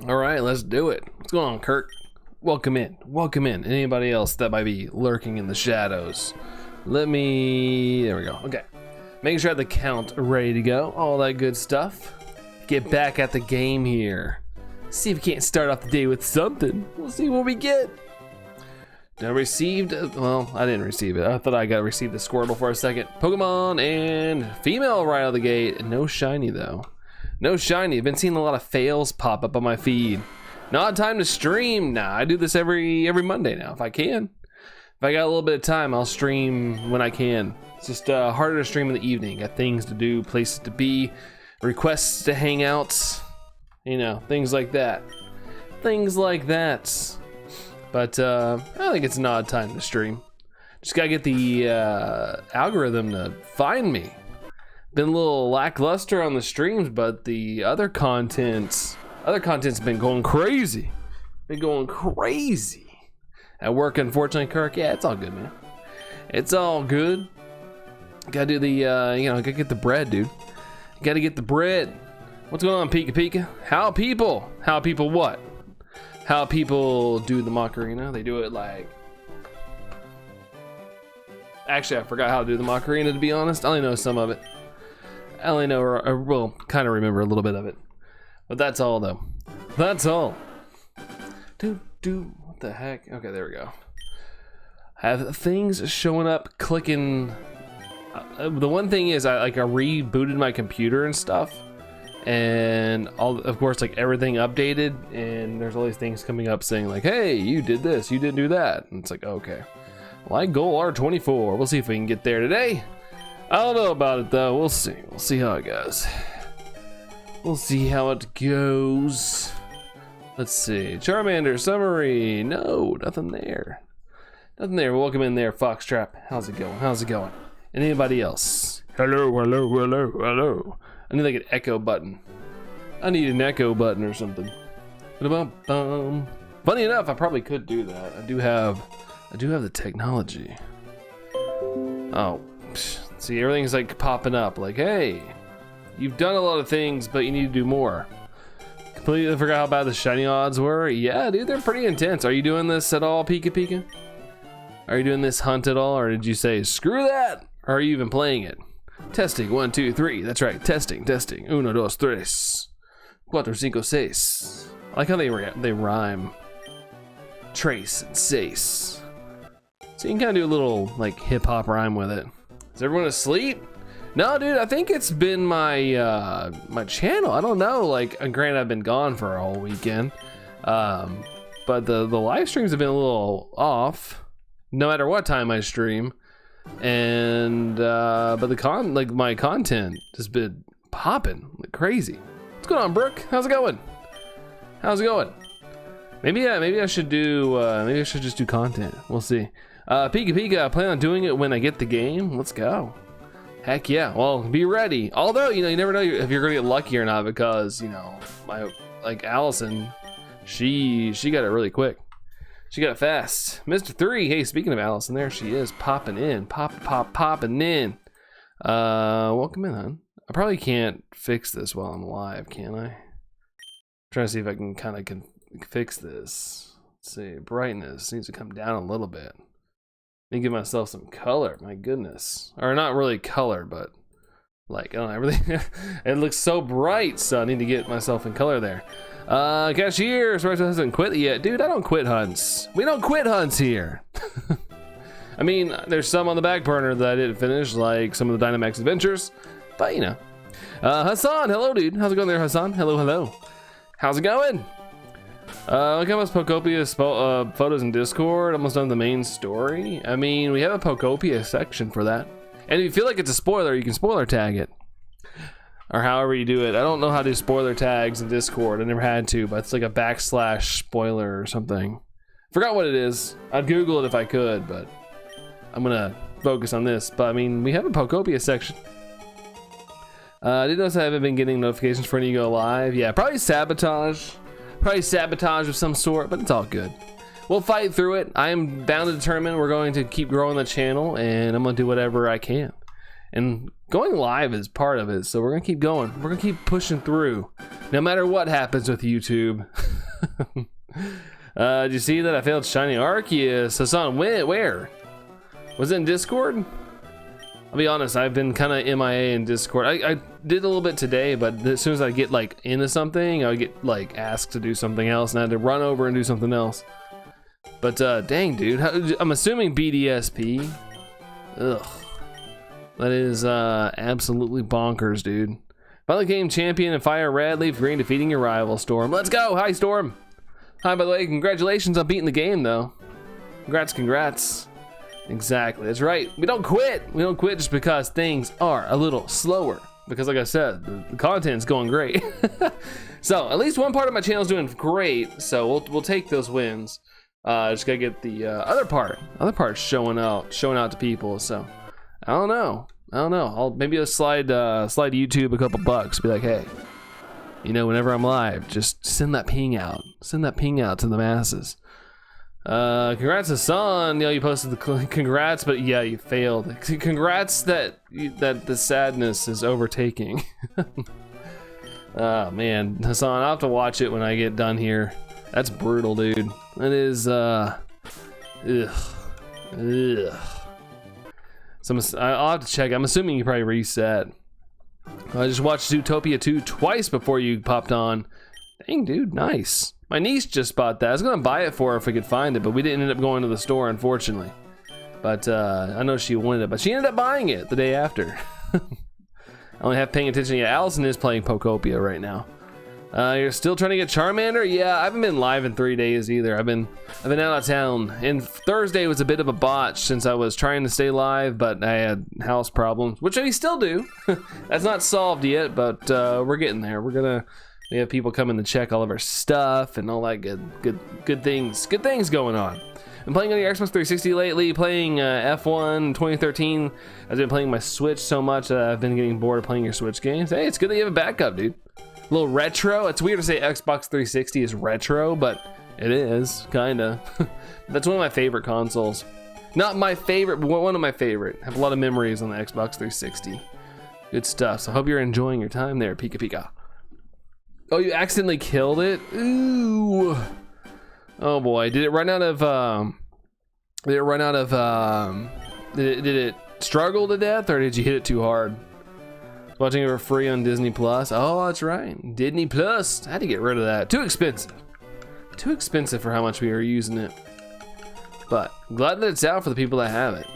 All right, let's do it. What's going on, Kirk? Welcome in. Welcome in. Anybody else that might be lurking in the shadows? There we go. Okay. Making sure I have the count ready to go. All that good stuff. Get back at the game here. See if we can't start off the day with something. We'll see what we get. I received, well, I didn't receive it. I thought I got received the Squirtle for a second. Pokemon and female right out of the gate. No shiny though. No shiny. I've been seeing a lot of fails pop up on my feed. Not time to stream. Nah, I do this every Monday now if I can. If I got a little bit of time, I'll stream when I can. It's just harder to stream in the evening. Got things to do, places to be, requests to hang out, you know, things like that. Things like that. But I think it's an odd time to stream. Just gotta get the algorithm to find me. Been a little lackluster on the streams, but the other content's been going crazy. Been going crazy. At work, unfortunately, Kirk, yeah, it's all good, man. It's all good. Gotta do the, gotta get the bread, dude. Gotta get the bread. What's going on, Pika Pika? How people what? How people do the Macarena? They do it like... Actually, I forgot how to do the Macarena, to be honest. I only know some of it. I only know, or well, kind of remember a little bit of it. But that's all, though. That's all. What the heck? Okay, there we go. Have things showing up, clicking. The one thing is, I rebooted my computer and stuff, and of course, like everything updated, and there's all these things coming up saying like, "Hey, you did this, you didn't do that," and it's like, okay. Like goal R24. We'll see if we can get there today. I don't know about it though. We'll see. We'll see how it goes. We'll see how it goes. Let's see. Charmander summary. No, nothing there. Nothing there. Welcome in there, Foxtrap. How's it going? How's it going? And anybody else? Hello, hello, hello, hello. I need like an echo button. I need an echo button or something. Funny enough, I probably could do that. I do have the technology. Oh, see, everything's like popping up. Like, hey, you've done a lot of things, but you need to do more. Completely forgot how bad the shiny odds were. Yeah, dude, they're pretty intense. Are you doing this at all, Pika Pika? Are you doing this hunt at all, or did you say screw that? Or are you even playing it? Testing, 1, 2, 3. That's right, testing. 1, 2, 3, 4, 5, 6. I like how they rhyme. Trace and sace. So you can kind of do a little like hip hop rhyme with it. Is everyone asleep? No, dude, I think it's been my my channel. I don't know. Like, granted, I've been gone for a whole weekend, but the live streams have been a little off, no matter what time I stream, and but my content has been popping like crazy. What's going on, Brooke? How's it going? How's it going? Maybe I should do maybe I should just do content. We'll see. Pika Pika, I plan on doing it when I get the game. Let's go. Heck yeah. Well, be ready. Although, you know, you never know if you're gonna get lucky or not, because, you know, Allison, she got it really quick. She got it fast. Mr. 3, hey, speaking of Allison, there she is, popping in. Popping in. Welcome in, hon. I probably can't fix this while I'm live, can I? I'm trying to see if I can kind of fix this. Let's see, brightness needs to come down a little bit. Let me give myself some color, my goodness. Or not really color, but like, I don't know, everything. It looks so bright, so I need to get myself in color there. Cashier, Sparks hasn't quit yet. Dude, I don't quit hunts. We don't quit hunts here. I mean, there's some on the back burner that I didn't finish, like some of the Dynamax Adventures, but you know. Hassan, hello, dude. How's it going there, Hassan? Hello, hello. How's it going? Look how much Pokopia photos in Discord. Almost done the main story. I mean, we have a Pokopia section for that. And if you feel like it's a spoiler, you can spoiler tag it. Or however you do it. I don't know how to do spoiler tags in Discord. I never had to, but it's like a / spoiler or something. Forgot what it is. I'd Google it if I could, but I'm gonna focus on this. But I mean, we have a Pokopia section. I did notice I haven't been getting notifications for when you go live. Yeah, probably sabotage. Probably sabotage of some sort, but it's all good. We'll fight through it. I am bound and determined we're going to keep growing the channel, and I'm going to do whatever I can. And going live is part of it, so we're gonna keep going. We're gonna keep pushing through, no matter what happens with YouTube. Did you see that I failed Shiny Arceus? Hassan, where? Was it in Discord? I'll be honest, I've been kind of MIA in Discord. I did a little bit today, but as soon as I get like into something, I would get like asked to do something else, and I had to run over and do something else. But dang, dude, I'm assuming BDSP. Ugh, that is absolutely bonkers, dude. Finally game champion in Fire Red, Leaf Green, defeating your rival Storm. Let's go! Hi, Storm. Hi, by the way, congratulations on beating the game, though. Congrats. Exactly, that's right. We don't quit. We don't quit just because things are a little slower. Because like I said, the content's going great. So at least one part of my channel is doing great. So we'll take those wins. Just gotta get the other part showing out to people. So I don't know. Maybe I'll slide YouTube a couple bucks. Be like, hey, you know, whenever I'm live, just send that ping out. Send that ping out to the masses. Congrats to Son. You posted the congrats, but yeah, you failed. Congrats that the sadness is overtaking. Oh man, Hassan, I'll have to watch it when I get done here. That's brutal, dude. That is ugh. So I'll have to check. I'm assuming you probably reset. I just watched Zootopia 2 twice before you popped on. Dang, dude, nice. My niece just bought that. I was gonna buy it for her if we could find it, but we didn't end up going to the store, unfortunately. But I know she wanted it, but she ended up buying it the day after. I only have paying attention yet. Allison is playing Pokopia right now. You're still trying to get Charmander? Yeah, I haven't been live in 3 days either. I've been out of town, and Thursday was a bit of a botch since I was trying to stay live, but I had house problems, which we still do. That's not solved yet, but we're getting there. We have people coming to check all of our stuff and all that good things going on. I'm playing on your Xbox 360 lately, playing F1 2013. I've been playing my Switch so much that I've been getting bored of playing your Switch games. Hey, it's good that you have a backup, dude. A little retro. It's weird to say Xbox 360 is retro, but it is, kinda. That's one of my favorite consoles. Not my favorite, but one of my favorite. I have a lot of memories on the Xbox 360. Good stuff. So I hope you're enjoying your time there, Pika Pika. Oh, you accidentally killed it? Ooh. Oh boy, did it run out of did it struggle to death, or did you hit it too hard? Watching it for free on Disney Plus. Oh, that's right, Disney Plus. I had to get rid of that. Too expensive for how much we were using it. But glad that it's out for the people that have it.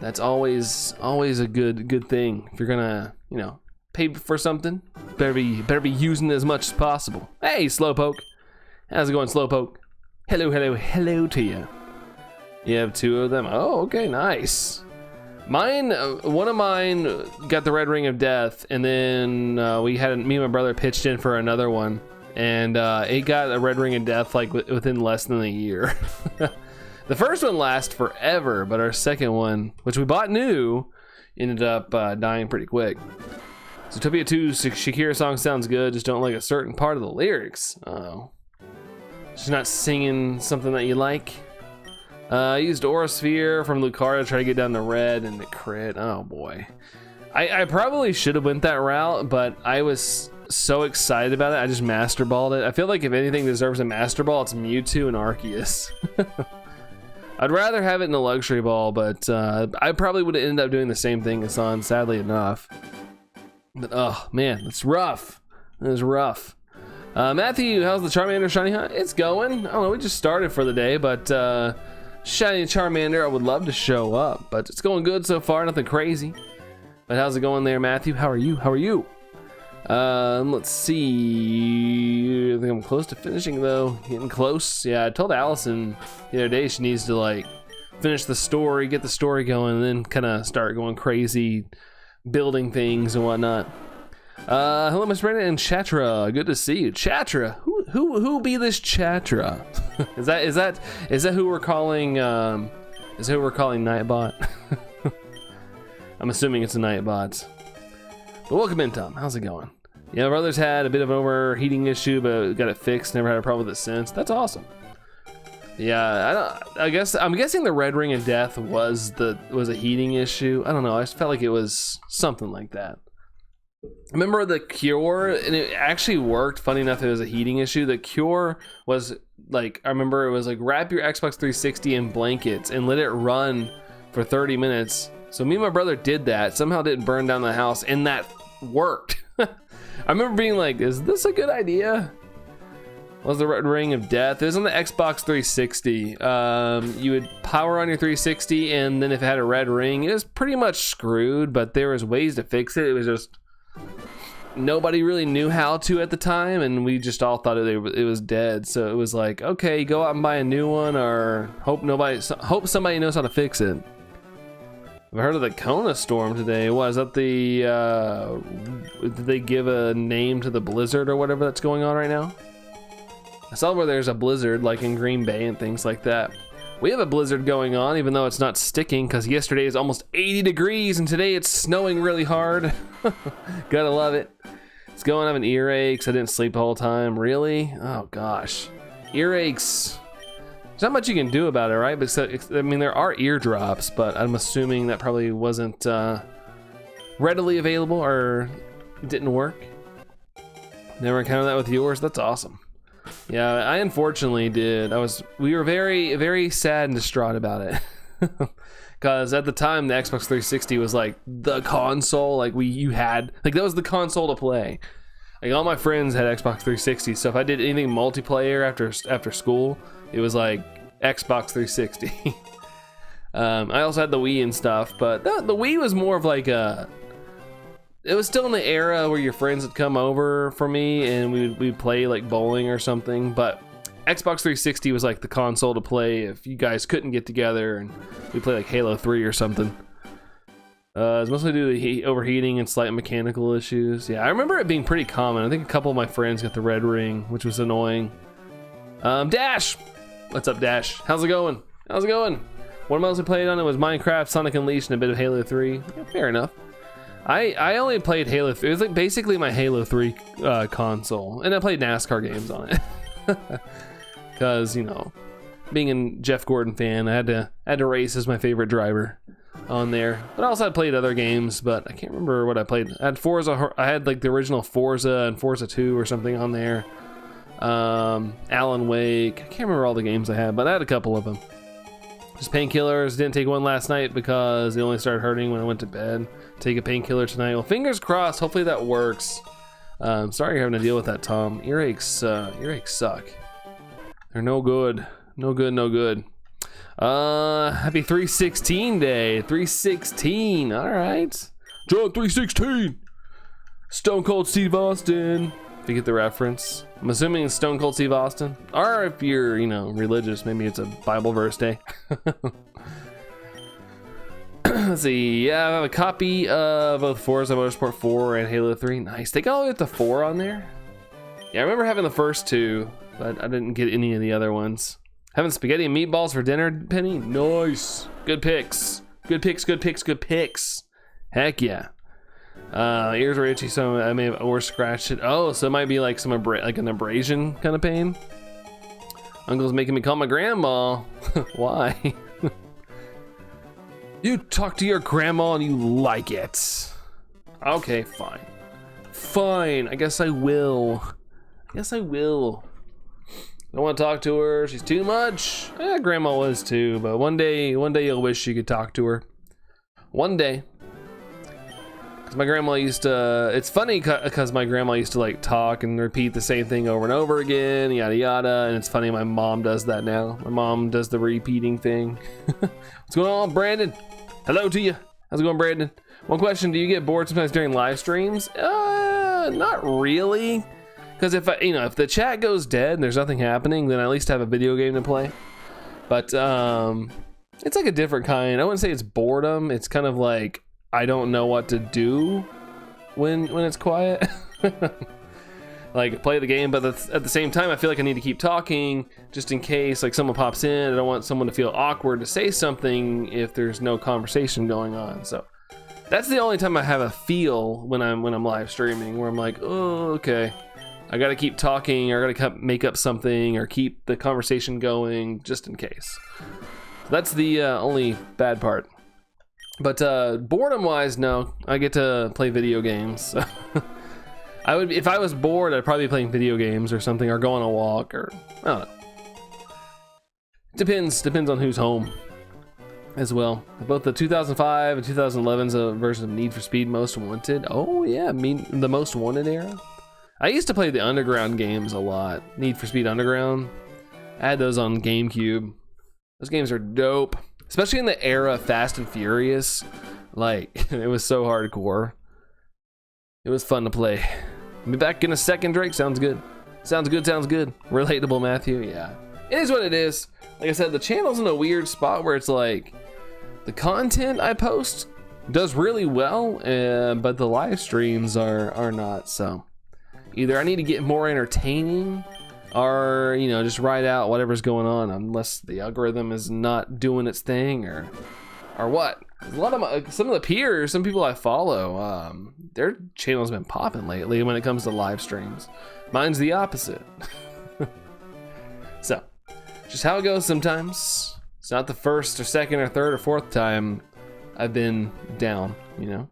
That's always a good thing. If you're gonna, you know, pay for something, better be using it as much as possible. Hey, Slowpoke. How's it going, Slowpoke? Hello to you. You have 2 of them. Oh, okay, nice. Mine, one of mine got the Red Ring of Death, and then me and my brother pitched in for another one, and it got a Red Ring of Death like within less than a year. The first one lasts forever, but our second one, which we bought new, ended up dying pretty quick. Zootopia 2 Shakira song sounds good, just don't like a certain part of the lyrics. Oh. She's not singing something that you like. I used Aura Sphere from Lucario to try to get down the red and the crit. Oh boy. I probably should have went that route, but I was so excited about it, I just Master Balled it. I feel like if anything deserves a Master Ball, it's Mewtwo and Arceus. I'd rather have it in a Luxury Ball, but I probably would have ended up doing the same thing as on, sadly enough. But oh man, it's rough. It is rough. Matthew, how's the Charmander Shiny Hunt? It's going. I don't know, we just started for the day, but Shiny Charmander, I would love to show up, but it's going good so far, nothing crazy. But how's it going there, Matthew? How are you? Let's see. I think I'm close to finishing though. Getting close. Yeah, I told Allison the other day she needs to like finish the story, get the story going, and then kind of start going crazy, building things and whatnot. Hello, Miss Brandon and Chatra. Good to see you, Chatra. Who be this Chatra? is that who we're calling? Is who we're calling Nightbot? I'm assuming it's a Nightbot. But welcome in, Tom. How's it going? Yeah, my brother's had a bit of an overheating issue, but got it fixed. Never had a problem with it since. That's awesome. Yeah, I'm guessing the red ring of death was a heating issue. I don't know. I just felt like it was something like that. I remember the cure, and it actually worked. Funny enough, it was a heating issue. The cure was like, I remember it was like, wrap your Xbox 360 in blankets and let it run for 30 minutes. So me and my brother did that. Somehow didn't burn down the house, and that worked. I remember being like, is this a good idea? Was the red ring of death? It was on the Xbox 360. You would power on your 360, and then if it had a red ring, it was pretty much screwed, but there was ways to fix it. It was just, nobody really knew how to at the time, and we just all thought it was dead. So it was like, okay, go out and buy a new one, or hope somebody knows how to fix it. I've heard of the Kona storm today. What is that? Did they give a name to the blizzard or whatever that's going on right now? I saw where there's a blizzard like in Green Bay and things like that. We have a blizzard going on, even though it's not sticking, because yesterday is almost 80 degrees and today it's snowing really hard. Gotta love it. It's going, having earaches. I didn't sleep the whole time. Really? Oh gosh. Earaches. There's not much you can do about it, right? But I mean, there are eardrops, but I'm assuming that probably wasn't readily available or didn't work. Never encountered that with yours. That's awesome. Yeah, I unfortunately did. We were very, very sad and distraught about it. Because at the time, the Xbox 360 was like the console. Like that was the console to play. Like all my friends had Xbox 360. So if I did anything multiplayer after school, it was like Xbox 360. I also had the Wii and stuff, but the Wii was more of like it was still in the era where your friends would come over for me and we'd play like bowling or something, but Xbox 360 was like the console to play if you guys couldn't get together, and we play like Halo 3 or something. It's mostly due to overheating and slight mechanical issues. Yeah, I remember it being pretty common. I think a couple of my friends got the red ring, which was annoying. Dash! What's up, Dash? How's it going? How's it going? What I mostly played on it was Minecraft, Sonic Unleashed, and a bit of Halo 3. Yeah, fair enough. I only played Halo 3. It was like basically my Halo 3 console, and I played NASCAR games on it. Because, you know, being a Jeff Gordon fan, I had to race as my favorite driver on there. But I also had played other games, but I can't remember what I played. I had Forza. I had like the original Forza and Forza 2 or something on there. Alan Wake. I can't remember all the games I had, but I had a couple of them. Just painkillers. Didn't take one last night because it only started hurting when I went to bed. Take a painkiller tonight. Well, fingers crossed. Hopefully that works. Sorry you're having to deal with that, Tom. Earaches suck. They're no good. No good, no good. Happy 316 day. 316. All right. John 316. Stone Cold Steve Austin. If you get the reference. I'm assuming it's Stone Cold Steve Austin. Or if you're, you know, religious, maybe it's a Bible verse day. Let's see. Yeah, I have a copy of both Forza Motorsport 4 and Halo 3. Nice. They got all the way up to 4 on there. Yeah, I remember having the first two, but I didn't get any of the other ones. Having spaghetti and meatballs for dinner, Penny? Nice. Good picks. Good picks, good picks, good picks. Heck yeah. Ears are itchy, so I may have or scratched it. Oh, so it might be like like an abrasion kind of pain. Uncle's making me call my grandma. Why? You talk to your grandma and you like it. Okay, fine. Fine, I guess I will. Don't want to talk to her, she's too much. Grandma was too, but one day you'll wish you could talk to her. One day. Cause my grandma used to, it's funny because my grandma used to like talk and repeat the same thing over and over again, yada yada, and it's funny my mom does that now. My mom does the repeating thing. What's going on, Brandon? Hello to you. How's it going, Brandon? One question, do you get bored sometimes during live streams? Not really. Because if the chat goes dead and there's nothing happening, then I at least have a video game to play. But it's like a different kind. I wouldn't say it's boredom. It's kind of like I don't know what to do when it's quiet. Like play the game, but at the same time I feel like I need to keep talking just in case like someone pops in. I don't want someone to feel awkward to say something if there's no conversation going on. So that's the only time I have a feel when I'm live streaming where I'm like, oh, okay. I gotta keep talking, or I gotta make up something, or keep the conversation going, just in case. That's the only bad part. But boredom-wise, no, I get to play video games. So I would, if I was bored, I'd probably be playing video games or something, or go on a walk, or I don't know. Depends on who's home as well. Both the 2005 and 2011's version of Need for Speed Most Wanted. Oh yeah, the Most Wanted era. I used to play the Underground games a lot. Need for Speed Underground. I had those on GameCube. Those games are dope, especially in the era of Fast and Furious. Like, it was so hardcore. It was fun to play. Be back in a second, Drake. Sounds good. Sounds good. Relatable, Matthew. Yeah. It is what it is. Like I said, the channel's in a weird spot where it's like, the content I post does really well, but the live streams are not. So either I need to get more entertaining, or, you know, just ride out whatever's going on, unless the algorithm is not doing its thing, or what. A lot of some of the peers, some people I follow, their channel's been popping lately when it comes to live streams. Mine's the opposite. So just how it goes sometimes. It's not the first or second or third or fourth time I've been down, you know.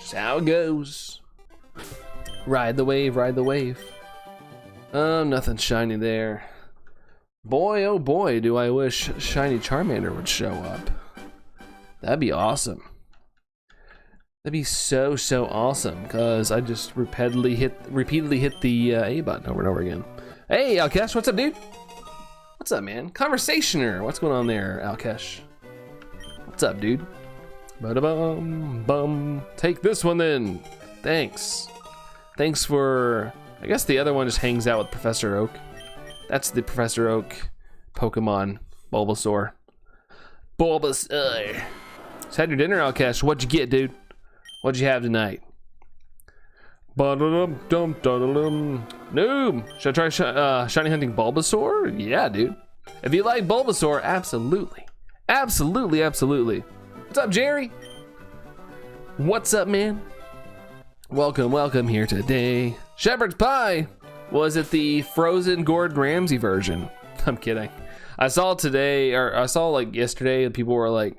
Just how it goes. Ride the wave, ride the wave. Nothing shiny there. Boy, oh boy, do I wish shiny Charmander would show up. That'd be awesome. That'd be so awesome, because I just repeatedly hit the A button over and over again. Hey, Alkesh, what's up, dude? What's up, man? Conversationer, what's going on there, Alkesh? What's up, dude? Ba-da-bum-bum. Take this one then. Thanks. Thanks for... I guess the other one just hangs out with Professor Oak. That's the Professor Oak Pokemon, Bulbasaur. Bulbasaur. Just had your dinner, Alkesh. What'd you get, dude? What'd you have tonight? Noob! Should I try shiny hunting Bulbasaur? Yeah, dude. If you like Bulbasaur, absolutely. Absolutely. What's up, Jerry? What's up, man? Welcome here today. Shepherd's Pie! Was it the frozen Gordon Ramsay version? I'm kidding. I saw today, or I saw like yesterday, people were like,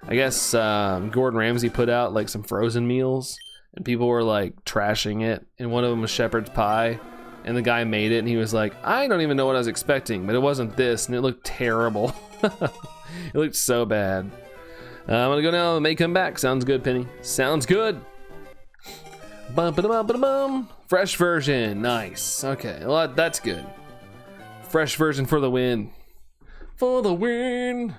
I guess Gordon Ramsay put out like some frozen meals, and people were like trashing it, and one of them was shepherd's pie, and the guy made it, and he was like, I don't even know what I was expecting, but it wasn't this, and it looked terrible. It looked so bad. I'm gonna go now and may come back. Sounds good, Penny. Sounds good. Bum. Fresh version, nice. Okay, well, that's good. Fresh version for the win. For the win.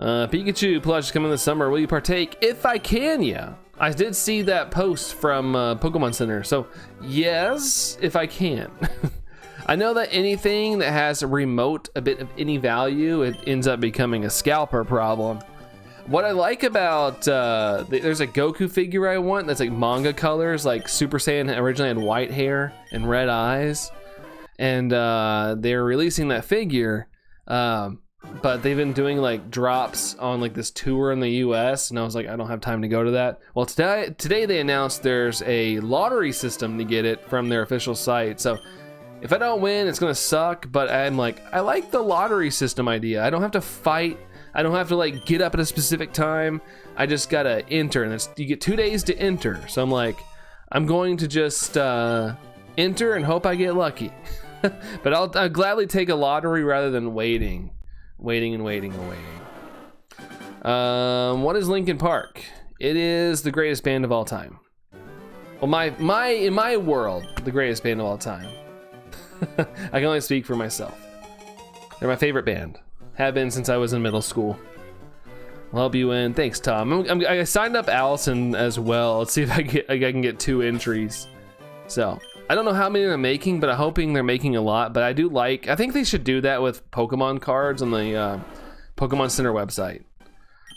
Pikachu plush coming this summer. Will you partake? If I can, yeah. I did see that post from Pokemon Center, so yes, if I can. I know that anything that has a bit of any value, it ends up becoming a scalper problem. What I like about, there's a Goku figure I want that's like manga colors, like Super Saiyan originally had white hair and red eyes. And they're releasing that figure, but they've been doing like drops on like this tour in the US, and I was like, I don't have time to go to that. Well, today they announced there's a lottery system to get it from their official site. So if I don't win, it's gonna suck, but I'm like, I like the lottery system idea. I don't have to fight. I don't have to like get up at a specific time. I just gotta enter, and you get 2 days to enter. So I'm like, I'm going to just enter and hope I get lucky. But I'll gladly take a lottery rather than waiting. What is Linkin Park? It is the greatest band of all time. Well, in my world, the greatest band of all time. I can only speak for myself. They're my favorite band. Have been since I was in middle school. I'll help you in. Thanks, Tom. I signed up Allison as well. Let's see if I can get 2 entries. So I don't know how many they're making, but I'm hoping they're making a lot. But I think they should do that with Pokemon cards on the Pokemon Center website.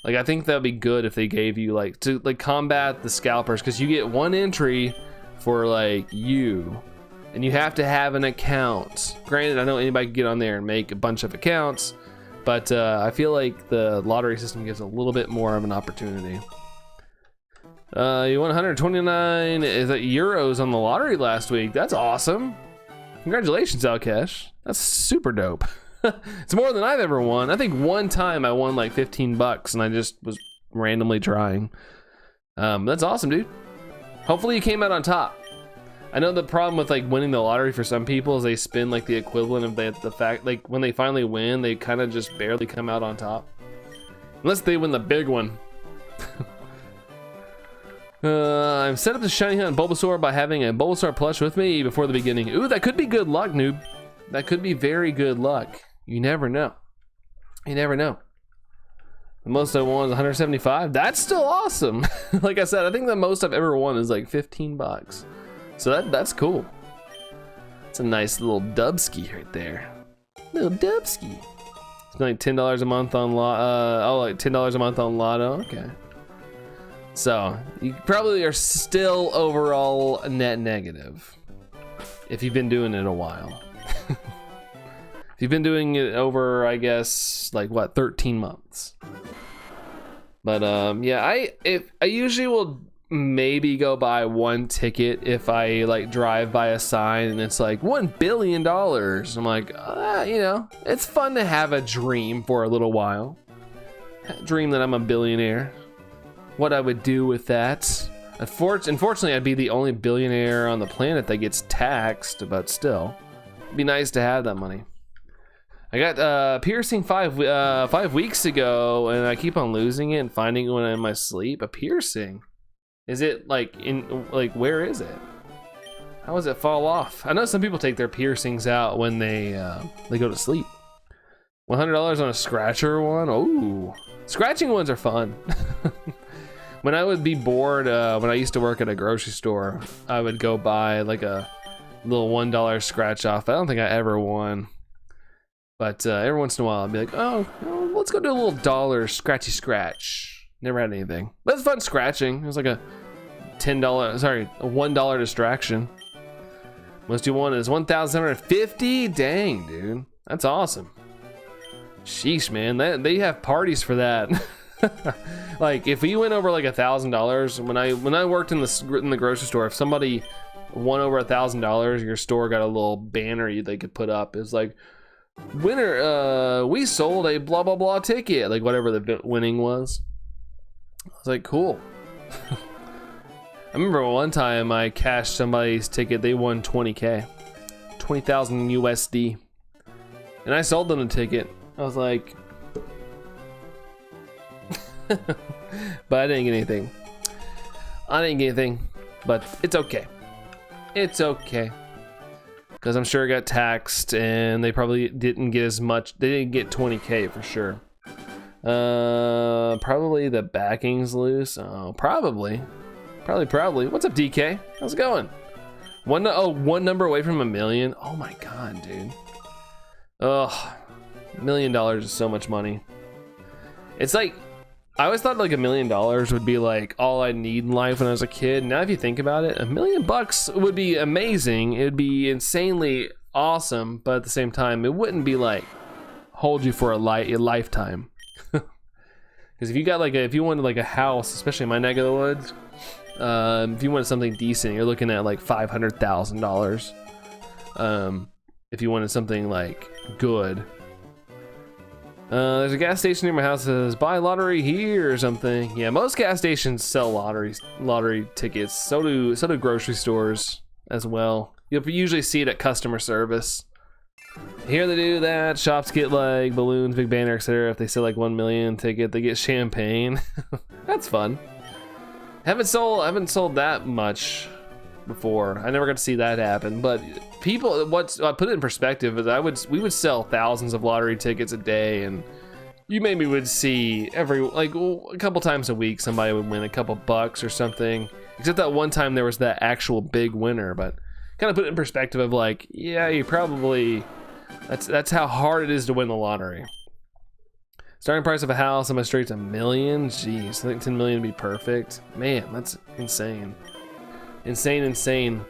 Like, I think that'd be good if they gave you to combat the scalpers, because you get 1 entry for like you, and you have to have an account. Granted, I know anybody can get on there and make a bunch of accounts, but I feel like the lottery system gives a little bit more of an opportunity. You won 129 is that euros on the lottery last week. That's awesome. Congratulations, Alkesh. That's super dope. It's more than I've ever won. I think one time I won like 15 bucks and I just was randomly trying. That's awesome, dude. Hopefully you came out on top. I know the problem with like winning the lottery for some people is they spend like the equivalent of the fact, like when they finally win, they kind of just barely come out on top. Unless they win the big one. I'm set up to shiny hunt Bulbasaur by having a Bulbasaur plush with me before the beginning. Ooh, that could be good luck, noob. That could be very good luck. You never know. You never know. The most I won is 175. That's still awesome. Like I said, I think the most I've ever won is like 15 bucks. So that's cool. It's a nice little dubski right there. Little dubski. It's like $10 a month on like $10 a month on Lotto. Okay. So you probably are still overall net negative if you've been doing it a while. If you've been doing it over, I guess, like what, 13 months. But yeah, I usually will maybe go buy one ticket if I like drive by a sign and it's like $1 billion. I'm like, you know, it's fun to have a dream for a little while. Dream that I'm a billionaire. What I would do with that. Unfortunately, I'd be the only billionaire on the planet that gets taxed, but still, it'd be nice to have that money. I got piercing 5 weeks ago, and I keep on losing it and finding it when I'm in my sleep. A piercing? Is it like where is it? How does it fall off? I know some people take their piercings out when they go to sleep. $100 on a scratcher one. Oh, scratching ones are fun. When I would be bored, when I used to work at a grocery store, I would go buy like a little $1 scratch off. I don't think I ever won. But every once in a while, I'd be like, oh, let's go do a little dollar scratchy scratch. Never had anything. But it's fun scratching. It was like a $1 distraction. Most you won is 1,750. Dang, dude. That's awesome. Sheesh, man. They have parties for that. Like if we went over like $1,000, when I worked in the grocery store, if somebody won over $1,000, your store got a little banner they could put up. It's like, winner, we sold a blah blah blah ticket, like whatever the winning was. I was like, cool. I remember one time I cashed somebody's ticket. They won 20k, 20,000 USD, and I sold them the ticket. I was like, but I didn't get anything. But it's okay. It's okay. Because I'm sure it got taxed and they probably didn't get as much. They didn't get 20k for sure. Probably the backing's loose. Oh, probably. What's up, DK? How's it going? One number away from $1 million. Oh my god, dude. Ugh. $1 million is so much money. It's like, I always thought like $1 million would be like all I need in life when I was a kid. Now if you think about it, $1 million would be amazing. It would be insanely awesome, but at the same time, it wouldn't be like hold you for a lifetime. Because if you wanted like a house, especially in my neck of the woods, if you wanted something decent, you're looking at like $500,000. If you wanted something like good. There's a gas station near my house that says buy lottery here or something. Yeah, most gas stations sell lottery tickets. So do grocery stores as well. You'll usually see it at customer service. Here they do that. Shops get like balloons, big banner, etc. If they sell like 1 million ticket, they get champagne. That's fun. Haven't sold that much before. I never got to see that happen. But people, I put it in perspective is we would sell thousands of lottery tickets a day, and you maybe would see a couple times a week somebody would win a couple bucks or something. Except that one time there was that actual big winner. But kind of put it in perspective of like, yeah, you probably that's how hard it is to win the lottery. Starting price of a house, I'm straight to $1 million. Jeez, I think 10 million would be perfect. Man, that's insane. Insane.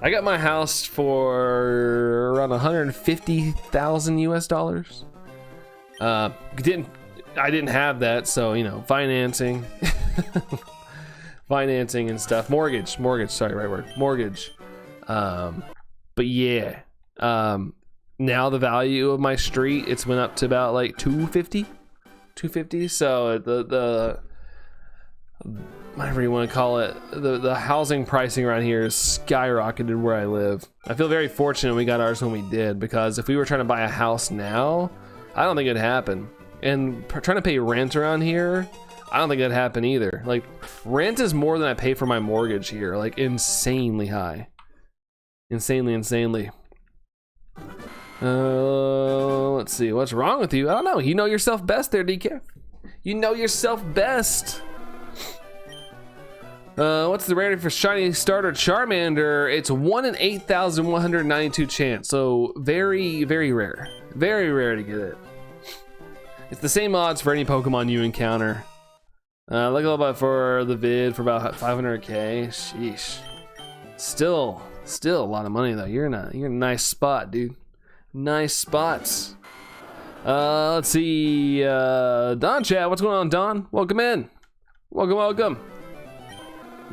I got my house for around 150,000 US dollars. I didn't have that, so you know, financing financing and stuff. Mortgage, sorry, right word. Mortgage. But yeah. Now the value of my street, it's went up to about like 250. So the whatever you want to call it, the housing pricing around here is skyrocketed where I live. I feel very fortunate we got ours when we did, because if we were trying to buy a house now, I don't think it'd happen. And trying to pay rent around here, I don't think that'd happen either. Like, rent is more than I pay for my mortgage here, like insanely high. Insanely. Let's see, what's wrong with you? I don't know. You know yourself best there, DK. You know yourself best. What's the rarity for shiny starter Charmander? It's 1 in 8,192 chance, so very rare. Very rare to get it. It's the same odds for any Pokemon you encounter. Look a little bit for the vid for about 500k. Sheesh. Still a lot of money though. You're in a nice spot, dude. Nice spots. Let's see. Don chat, what's going on, Don? Welcome in. Welcome.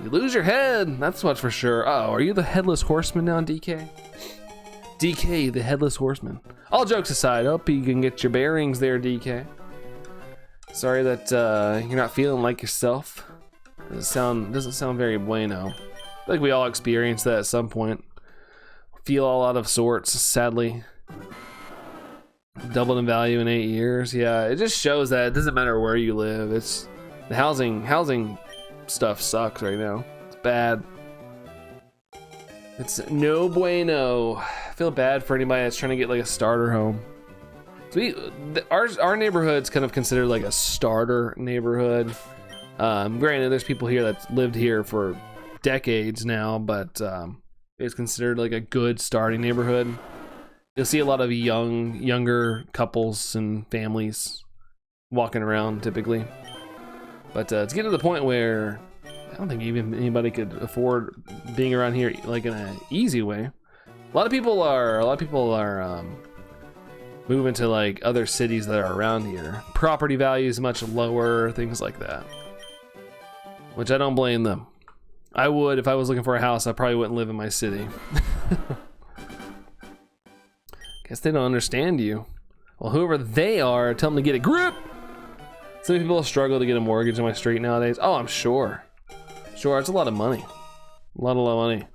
You lose your head, that's what's for sure. Oh, are you the headless horseman now, DK? DK, the headless horseman. All jokes aside, hope you can get your bearings there, DK. Sorry that you're not feeling like yourself. Doesn't sound very bueno. I feel like we all experience that at some point. Feel all out of sorts, sadly. Doubled in value in 8 years. Yeah, it just shows that it doesn't matter where you live. It's the housing stuff sucks right now. It's bad. It's no bueno. I feel bad for anybody that's trying to get like a starter home. So our neighborhood's kind of considered like a starter neighborhood. Granted, there's people here that's lived here for decades now, but it's considered like a good starting neighborhood. You'll see a lot of younger couples and families walking around typically. But to get to the point where I don't think even anybody could afford being around here like in an easy way. A lot of people are moving to like other cities that are around here. Property value is much lower, things like that. Which I don't blame them. I would, if I was looking for a house, I probably wouldn't live in my city. Guess they don't understand you. Well, whoever they are, tell them to get a grip. So many people struggle to get a mortgage on my street nowadays. Oh, I'm sure. Sure, it's a lot of money. A lot of money.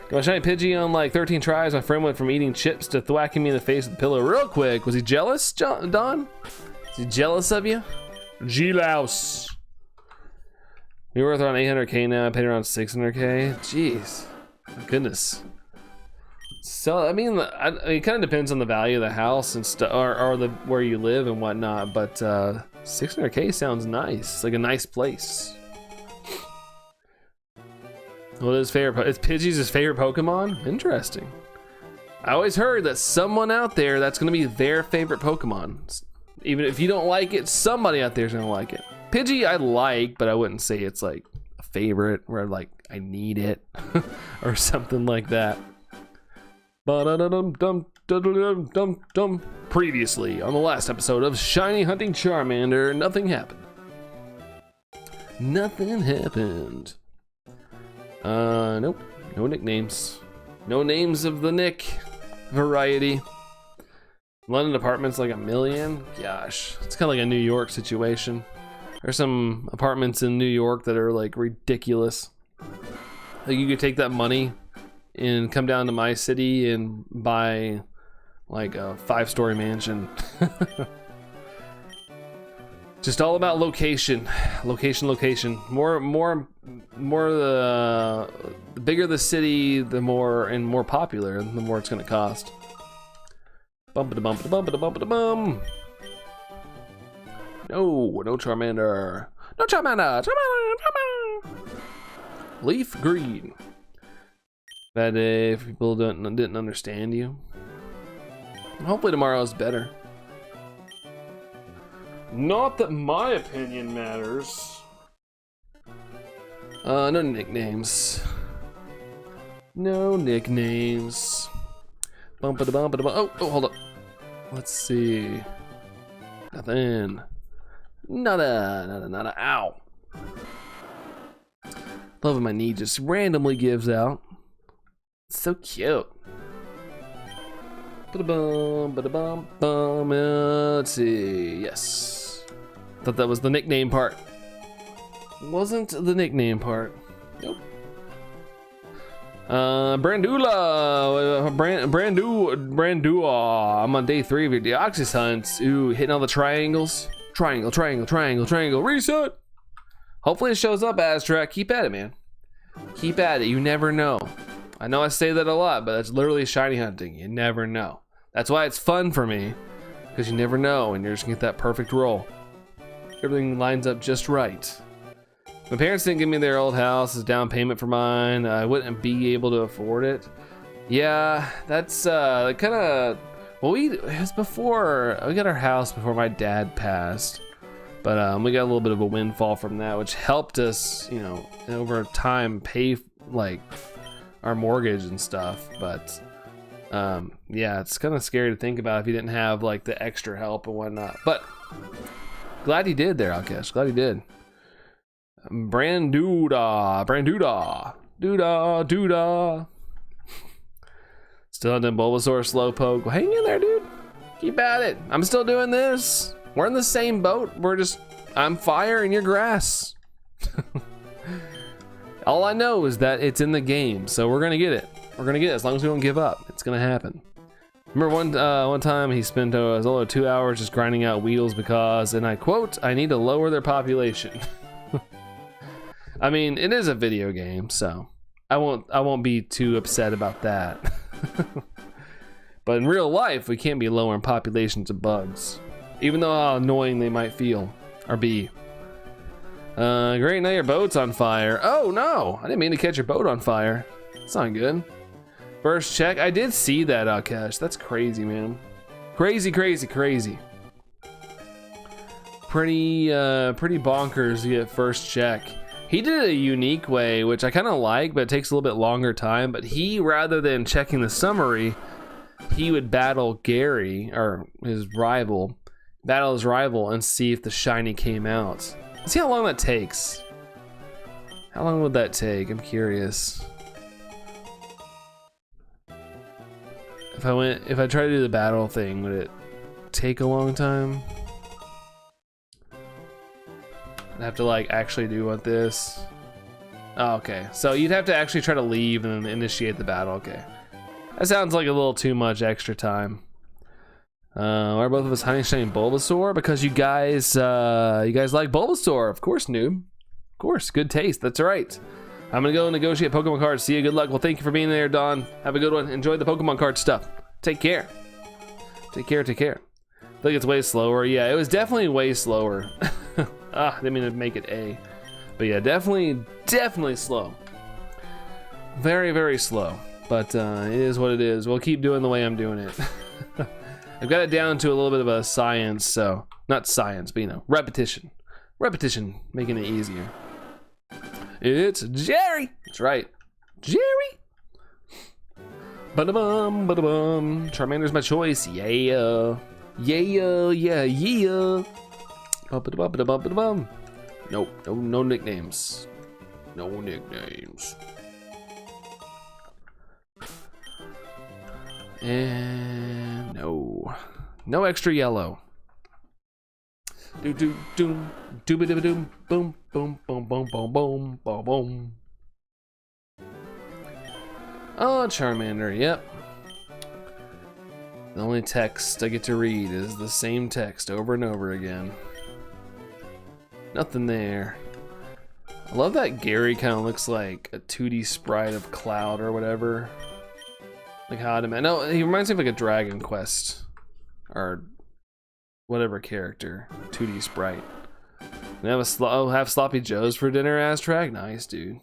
Got my shiny Pidgey on like 13 tries. My friend went from eating chips to thwacking me in the face with a pillow real quick. Was he jealous, Don? Is he jealous of you? G-Louse. You're worth around 800k now. I paid around 600k. Jeez. My goodness. So, I mean, it kind of depends on the value of the house and stuff, or the where you live and whatnot, but 600k sounds nice. It's like a nice place. What is favorite? Is Pidgey's his favorite Pokemon? Interesting. I always heard that someone out there, that's going to be their favorite Pokemon. Even if you don't like it, somebody out there is going to like it. Pidgey I like, but I wouldn't say it's like a favorite where like I need it or something like that. Previously on the last episode of Shiny Hunting Charmander, nothing happened. Nothing happened. Nope. No nicknames. No names of the Nick variety. London apartments like $1 million. Gosh, it's kind of like a New York situation. There's some apartments in New York that are like ridiculous. Like you could take that money and come down to my city and buy like a 5-story mansion. Just all about location. Location. More the bigger the city, the more popular, the more it's gonna cost. Bum. No Charmander. No Charmander. Leaf green. Bad day if people didn't understand you. Hopefully tomorrow's better. Not that my opinion matters. No nicknames. No nicknames. Oh, hold up. Let's see. Nothing. Nada. Ow. Love when my knee just randomly gives out. It's so cute. Ba-da-bum, ba-da-bum, bum. Let's see. Yes. Thought that was the nickname part. Wasn't the nickname part. Nope. Brandua. I'm on day 3 of your Deoxys hunts. Ooh, hitting all the triangles. Triangle, triangle, triangle, triangle. Reset. Hopefully it shows up, Aztrack. Keep at it, man. Keep at it. You never know. I know I say that a lot, but that's literally shiny hunting. You never know. That's why it's fun for me, because you never know, and you're just gonna get that perfect roll. Everything lines up just right. My parents didn't give me their old house as down payment for mine. I wouldn't be able to afford it. Yeah, that's kind of, well, it was before, we got our house before my dad passed. But we got a little bit of a windfall from that, which helped us, you know, over time pay like our mortgage and stuff. But yeah, it's kind of scary to think about if you didn't have like the extra help and whatnot. But glad he did there, Alkesh. Glad he did. Branduda. Still in Bulbasaur Slowpoke. Well, hang in there, dude. Keep at it. I'm still doing this. We're in the same boat. I'm fire and you're grass. All I know is that it's in the game, so we're gonna get it. We're gonna get it as long as we don't give up. It's gonna happen. Remember one time he spent as little as 2 hours just grinding out Weedles because, and I quote, "I need to lower their population." I mean, it is a video game, so I won't be too upset about that. But in real life, we can't be lowering populations of bugs, even though how annoying they might feel or be. Great, now your boat's on fire. Oh no, I didn't mean to catch your boat on fire. It's not good. First check, I did see that, Akash. That's crazy, man. Crazy, crazy, crazy. Pretty bonkers to get first check. He did it a unique way, which I kind of like, but it takes a little bit longer time. But he, rather than checking the summary, he would battle Gary, or his rival, and see if the shiny came out. See how long that takes. How long would that take? I'm curious. If I try to do the battle thing, would it take a long time? I'd have to like actually do this. Oh, okay, so you'd have to actually try to leave and then initiate the battle. Okay, that sounds like a little too much extra time. Why are both of us hunting shiny Bulbasaur? Because you guys like Bulbasaur, of course, noob. Of course, good taste. That's right. I'm gonna go negotiate Pokemon cards. See you. Good luck. Well, thank you for being there, Don. Have a good one. Enjoy the Pokemon card stuff. Take care. Take care. Take care. I think it's way slower. Yeah, it was definitely way slower. I didn't mean to make it A, but yeah, definitely slow. Very, very slow. But it is what it is. We'll keep doing the way I'm doing it. I've got it down to a little bit of a science, so not science, but you know, repetition. Repetition, making it easier. It's Jerry. That's right, Jerry. Ba-da-bum, ba-da-bum. Charmander's my choice. Yeah, yeah, yeah, yeah. Ba-da-bum. Nope, no nicknames. No nicknames. And no extra yellow. Do do doom, dooba dooba doom, boom boom boom boom boom boom boom boom. Oh, Charmander, yep. The only text I get to read is the same text over and over again. Nothing there. I love that Gary kind of looks like a 2D sprite of Cloud or whatever. Like how to man. No, he reminds me of like a Dragon Quest or whatever character, 2D sprite. And have Sloppy Joes for dinner, Aztrack. Nice, dude.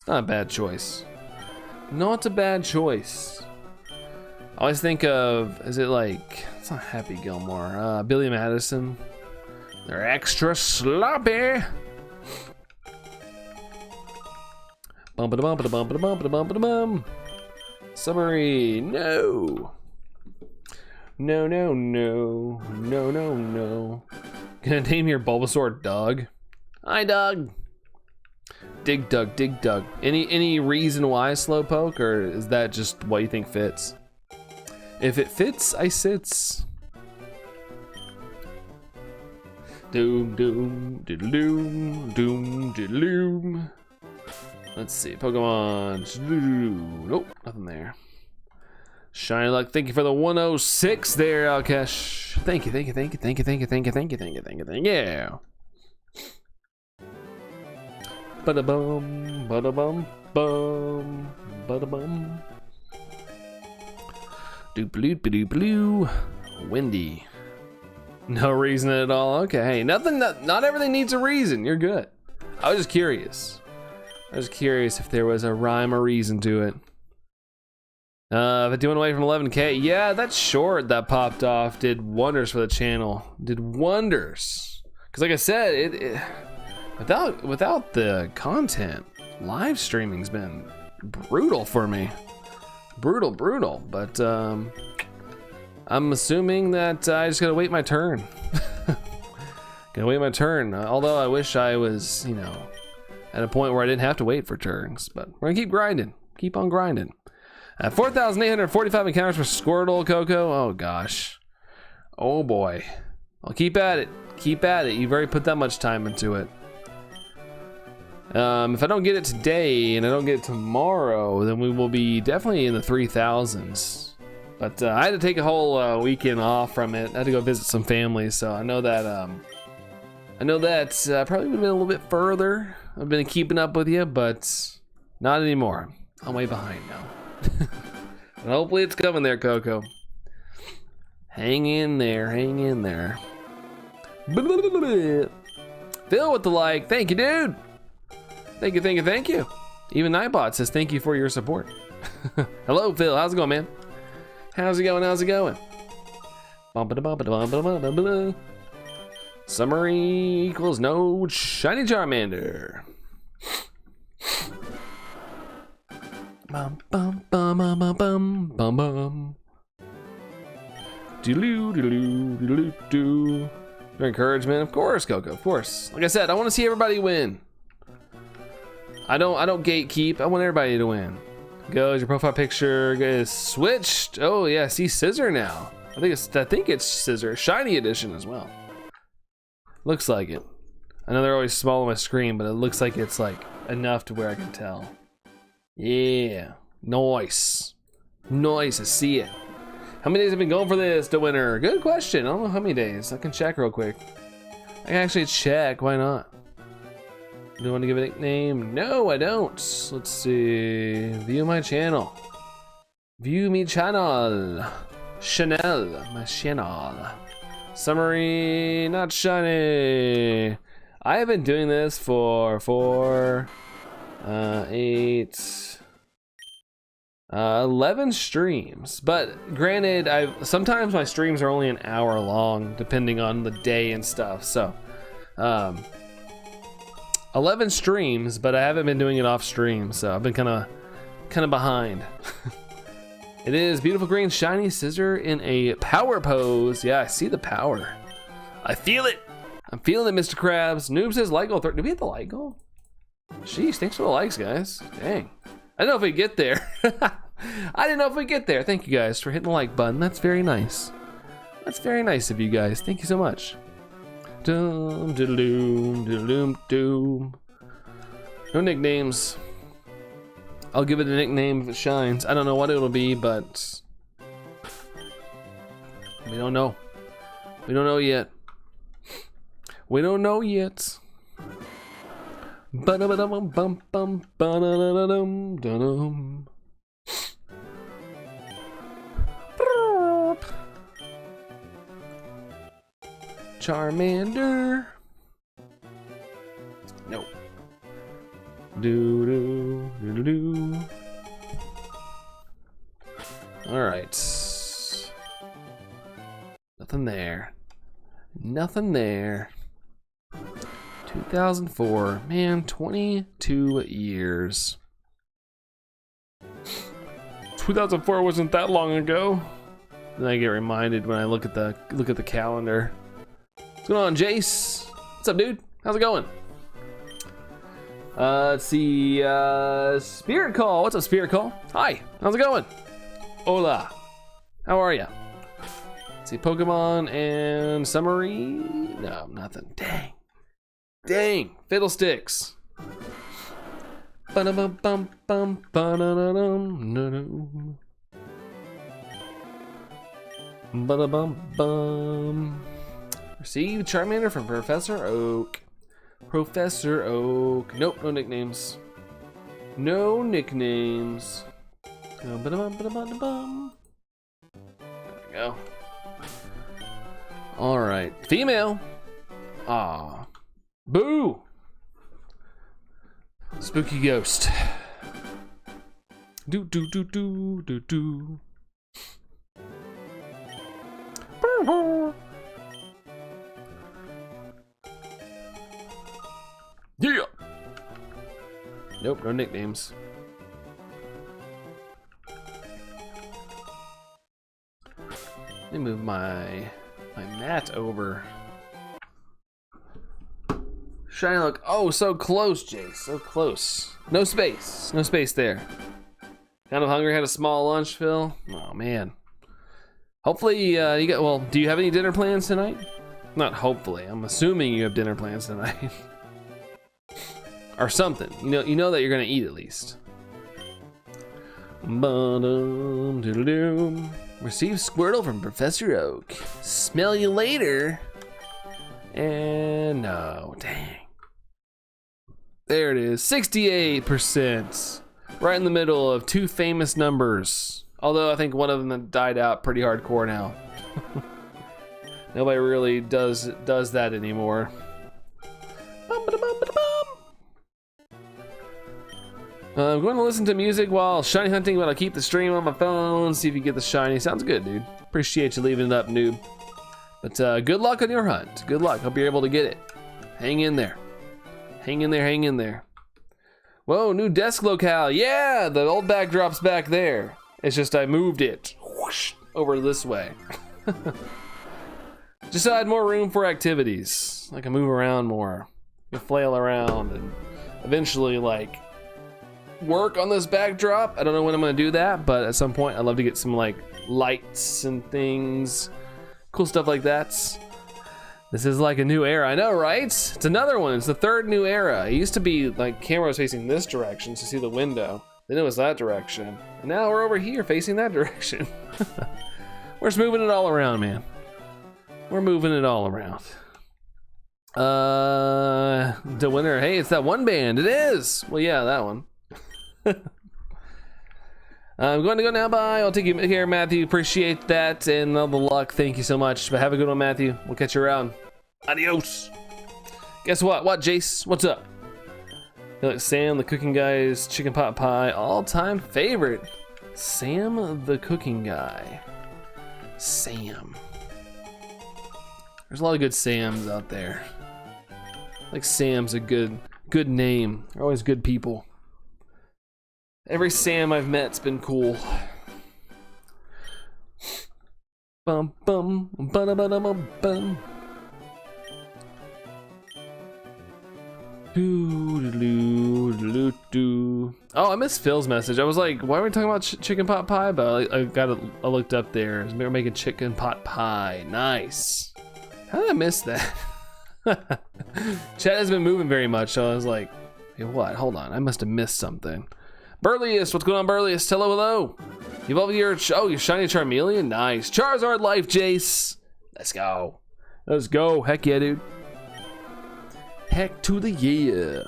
It's not a bad choice. Not a bad choice. I always think of, is it like, it's not Happy Gilmore, Billy Madison. They're extra sloppy. Bum-ba-da-bum-ba-da-bum-ba-da-bum-ba-da-bum-ba-da-bum. Summary, no. No, no, no. No, no, no. Gonna name your Bulbasaur Doug? Hi, Doug. Dig dug, dig dug. Any reason why Slowpoke, or is that just what you think fits? If it fits, I sits. Doom, doom, diddle doom, doom, diddle doom. Let's see, Pokemon. Nope, nothing there. Shiny luck, thank you for the 106 there, Alkesh. Thank you, thank you, thank you, thank you, thank you, thank you, thank you, thank you, thank you, thank you. Yeah. Ba-da-bum, ba-da-bum, bum, ba-da-bum. Doop-a-doop-a-doop-a-doo. Windy. No reason at all. Okay, hey, nothing. Not everything needs a reason. You're good. I was just curious. I was curious if there was a rhyme or reason to it. 51 away from 11K. Yeah, that short that popped off did wonders for the channel. Did wonders. Because like I said, without the content, live streaming's been brutal for me. Brutal. But I'm assuming that I just gotta wait my turn. Gotta wait my turn. Although I wish I was, you know, at a point where I didn't have to wait for turns. But we're gonna keep grinding. Keep on grinding. 4,845 encounters for Squirtle, Coco. Oh gosh. Oh boy. I'll keep at it. Keep at it. You've already put that much time into it. If I don't get it today and I don't get it tomorrow, then we will be definitely in the 3,000s. But I had to take a whole weekend off from it. I had to go visit some family, so I know that probably would have been a little bit further. I've been keeping up with you, but not anymore. I'm way behind now. But hopefully it's coming there, Coco. Hang in there, hang in there. Phil with the like. Thank you, dude. Thank you, thank you, thank you. Even Nightbot says thank you for your support. Hello, Phil. How's it going, man? How's it going? How's it going? Summary equals no shiny Charmander. Bum bum bum bum bum bum bum bum. Doodaloo doodaloo doodaloo doo. Your encouragement, of course, Coco, of course. Like I said, I want to see everybody win. I don't gatekeep. I want everybody to win. Goes your profile picture is switched. Oh yeah, see Scissor now. I think it's Scissor Shiny Edition as well. Looks like it. I know they're always small on my screen, but it looks like it's like enough to where I can tell. Yeah, nice. Nice, I see it. How many days have been going for this, the winner? Good question. I don't know how many days. I can check real quick. I can actually check, why not? Do you want to give a nickname? No, I don't. Let's see. View my channel. View me channel. Chanel, my channel. Summary, not shiny. I have been doing this for 11 streams, but granted, sometimes my streams are only an hour long, depending on the day and stuff. So, 11 streams, but I haven't been doing it off stream, so I've been kind of behind. It is beautiful green shiny Scissor in a power pose. Yeah, I see the power. I feel it. I'm feeling it, Mr. Krabs. Noob says like goal. Did we hit the like goal? Jeez, thanks for the likes, guys. Dang. I didn't know if we get there. I didn't know if we get there. Thank you guys for hitting the like button. That's very nice. That's very nice of you guys. Thank you so much. Doom, diddle doom, diddle doom, doom. No nicknames. I'll give it a nickname if it shines. I don't know what it'll be, but we don't know. We don't know yet. We don't know yet. Charmander. No. Do. All right. Nothing there. Nothing there. 2004. Man, 22 years. 2004 wasn't that long ago. Then I get reminded when I look at the calendar. What's going on, Jace? What's up, dude? How's it going? Let's see, Spirit Call. What's up, Spirit Call? Hi, how's it going? Hola, how are ya? Let's see, Pokemon and summary. No, nothing. Dang, Fiddlesticks. Ba-da-bum-bum, ba-da-da-dum, no-no. Ba-da-bum-bum. Receive Charmander from Professor Oak. Professor Oak. Nope, no nicknames. No nicknames. Ba-da-bum-ba-da-bum-ba-dum. There we go. All right, female. Ah, boo. Spooky ghost. Do do do do do do. Yeah. Nope, no nicknames. Let me move my mat over. Shiny look. Oh, so close, Jace. So close. No space. No space there. Kind of hungry. Had a small lunch, Phil. Oh man. Hopefully, you got. Well, do you have any dinner plans tonight? Not hopefully. I'm assuming you have dinner plans tonight, or something. You know that you're gonna eat at least. Receive Squirtle from Professor Oak. Smell you later. And no, dang. There it is, 68%. Right in the middle of two famous numbers. Although I think one of them died out pretty hardcore now. Nobody really does that anymore. I'm going to listen to music while shiny hunting, but I'll keep the stream on my phone, see if you get the shiny. Sounds good, dude. Appreciate you leaving it up, noob. But good luck on your hunt. Good luck. Hope you're able to get it. Hang in there. Hang in there, hang in there. Whoa, new desk locale. Yeah, the old backdrop's back there. It's just I moved it whoosh, over this way. Just so I had more room for activities. I can move around more. I can flail around and eventually like work on this backdrop. I don't know when I'm gonna do that, but at some point I'd love to get some like lights and things. Cool stuff like that. This is like a new era, I know, right? It's another one, it's the third new era. It used to be like camera was facing this direction to see the window. Then it was that direction. And now we're over here facing that direction. We're just moving it all around, man. We're moving it all around. The winner, hey, it's that one band, it is. Well, yeah, that one. I'm going to go now, bye. I'll take you care, Matthew. Appreciate that and all the luck. Thank you so much. But have a good one, Matthew. We'll catch you around. Adios. Guess what? What, Jace? What's up? Like Sam, the cooking guy's chicken pot pie, all-time favorite. Sam, the cooking guy. Sam. There's a lot of good Sams out there. Like Sam's a good name. They're always good people. Every Sam I've met's been cool. Bum bum ba da ba da bum bum. Oh, I missed Phil's message. I was like, why are we talking about chicken pot pie? But I looked up there. We're making chicken pot pie. Nice. How did I miss that? Chat hasn't been moving very much, so I was like, hey, what? Hold on, I must have missed something. Burliest, what's going on, Burliest? Hello, hello. You evolved your shiny Charmeleon? Nice. Charizard life, Jace. Let's go. Let's go. Heck yeah, dude. Heck to the yeah.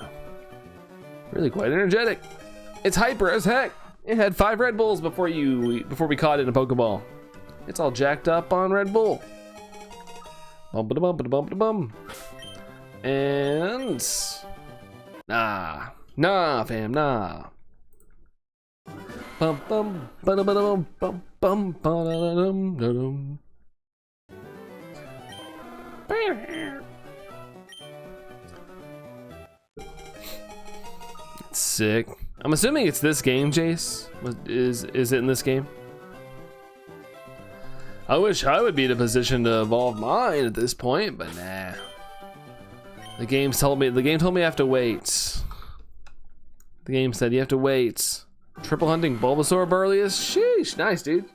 Really quite energetic. It's hyper as heck. It had 5 Red Bulls before we caught it in a Pokeball. It's all jacked up on Red Bull. Bum. And nah, fam, nah. Bum bum bum bum bum bum bum. Sick. I'm assuming it's this game, Jace. Is it in this game? I wish I would be in a position to evolve mine at this point, but nah. The game told me I have to wait. The game said you have to wait. Triple hunting Bulbasaur Burleus? Sheesh, nice, dude.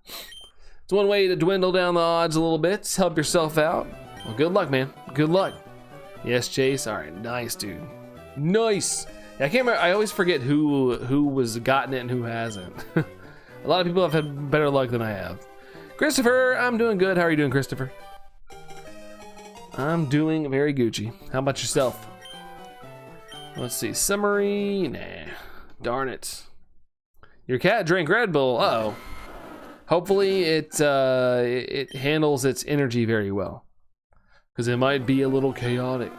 It's one way to dwindle down the odds a little bit. Help yourself out. Well, good luck, man. Good luck. Yes, Chase. All right, nice, dude. Nice. Yeah, I can't remember. I always forget who was gotten it and who hasn't. A lot of people have had better luck than I have. Christopher, I'm doing good. How are you doing, Christopher? I'm doing very Gucci. How about yourself? Let's see. Summary. Nah. Darn it. Your cat drank Red Bull. Uh-oh. Hopefully it handles its energy very well, because it might be a little chaotic.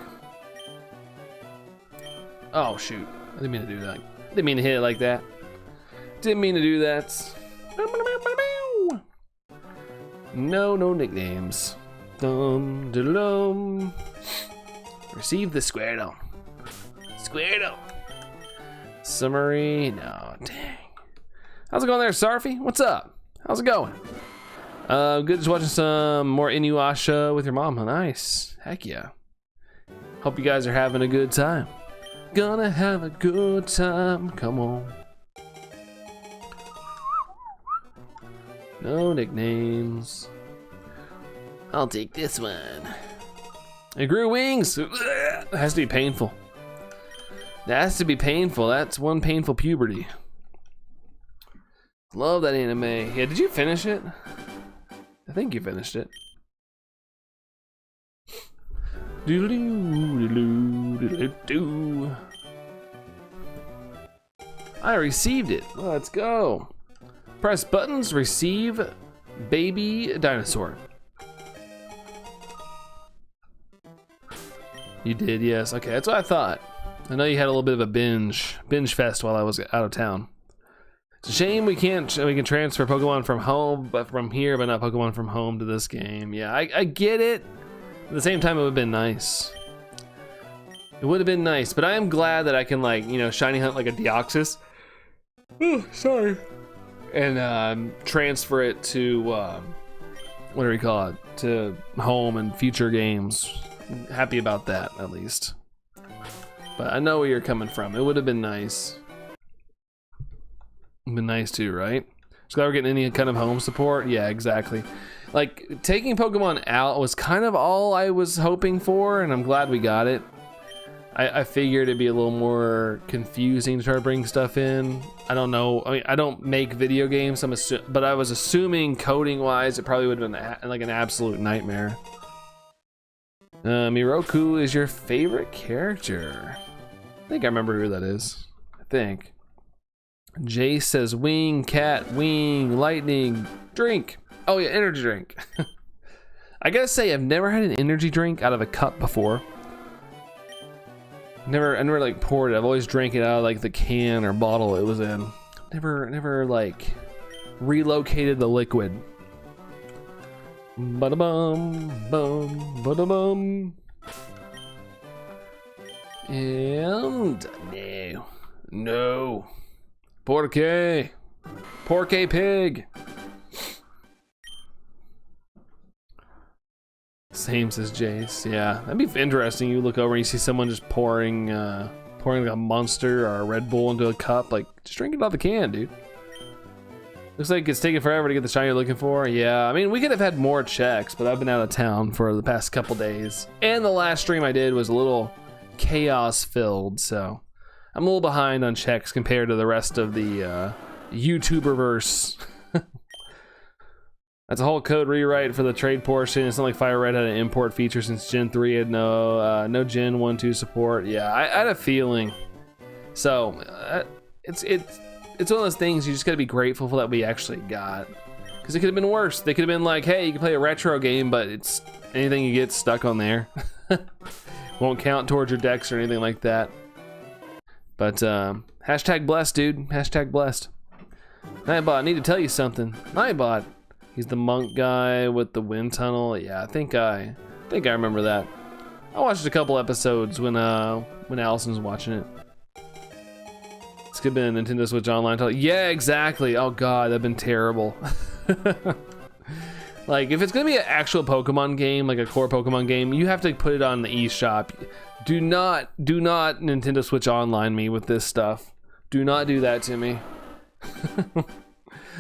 Oh shoot, I didn't mean to do that. Didn't mean to hit it like that. Didn't mean to do that. No nicknames. Dum dum dum. Receive the Squirtle. Squirtle. Summary. No, dang. How's it going there, Sarfy? What's up? How's it going? Good, just watching some more Inuyasha with your mom. Nice. Heck yeah. Hope you guys are having a good time. Gonna have a good time. Come on. No nicknames. I'll take this one. It grew wings. It has to be painful. That has to be painful. That's one painful puberty. Love that anime. Yeah, did you finish it? I think you finished it. I received it. Let's go. Press buttons, receive baby dinosaur. You did, yes. Okay, that's what I thought. I know you had a little bit of a binge fest while I was out of town. It's a shame we can transfer Pokemon from home, but from here, but not Pokemon from home to this game. Yeah, I get it. At the same time, it would have been nice. It would have been nice, but I am glad that I can, like, you know, shiny hunt like a Deoxys. Oh, sorry. And transfer it to what do we call it? To home and future games. Happy about that, at least. But I know where you're coming from. It would have been nice. Been nice too, right? Just glad we're getting any kind of home support. Yeah, exactly. Like, taking Pokemon out was kind of all I was hoping for, and I'm glad we got it. I figured it'd be a little more confusing to try to bring stuff in. I don't know. I mean, I don't make video games, but I was assuming coding-wise, it probably would have been like an absolute nightmare. Miroku is your favorite character. I think I remember who that is. I think. Jay says wing, cat, wing, lightning, drink. Oh yeah, energy drink. I gotta say, I've never had an energy drink out of a cup before. I never like poured it. I've always drank it out of like the can or bottle it was in. Never like relocated the liquid. Ba-da-bum, bum, ba-da-bum. And no. Porque pig. Same says Jace. Yeah, that'd be interesting. You look over and you see someone just pouring like a Monster or a Red Bull into a cup. Like, just drink it out the can, dude. Looks like it's taking forever to get the shiny you're looking for. Yeah, I mean, we could have had more checks, but I've been out of town for the past couple days. And the last stream I did was a little chaos filled, so I'm a little behind on checks compared to the rest of the YouTuberverse. That's a whole code rewrite for the trade portion. It's not like Fire Red had an import feature since Gen 3 had no Gen 1-2 support. Yeah, I had a feeling. So it's one of those things you just gotta be grateful for that we actually got. Because it could have been worse. They could have been like, hey, you can play a retro game, but it's anything you get stuck on there. Won't count towards your decks or anything like that. But hashtag blessed, dude. Hashtag blessed. Nightbot, I need to tell you something. Nightbot. He's the monk guy with the wind tunnel. Yeah, I think I remember that. I watched a couple episodes when Allison was watching it. This could have been a Nintendo Switch Online title. Yeah, exactly. Oh god, that'd been terrible. Like, if it's gonna be an actual Pokemon game, like a core Pokemon game, you have to put it on the eShop. Do not Nintendo Switch Online me with this stuff. Do not do that to me.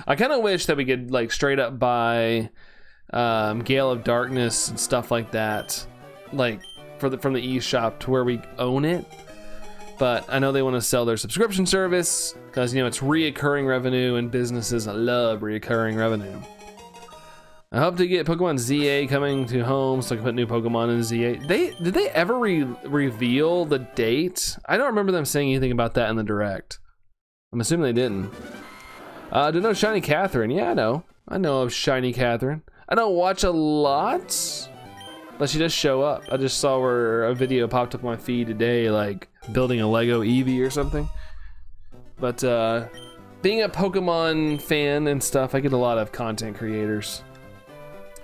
I kind of wish that we could like straight up buy Gale of Darkness and stuff like that, like from the eShop to where we own it. But I know they want to sell their subscription service because, you know, it's reoccurring revenue, and businesses love reoccurring revenue. I hope to get Pokemon ZA coming to home so I can put new Pokemon in ZA. Did they ever reveal the date? I don't remember them saying anything about that in the Direct. I'm assuming they didn't. Do you know Shiny Catherine? Yeah, I know. I know of Shiny Catherine. I don't watch a lot, but she does show up. I just saw where a video popped up on my feed today, like building a Lego Eevee or something. But being a Pokemon fan and stuff, I get a lot of content creators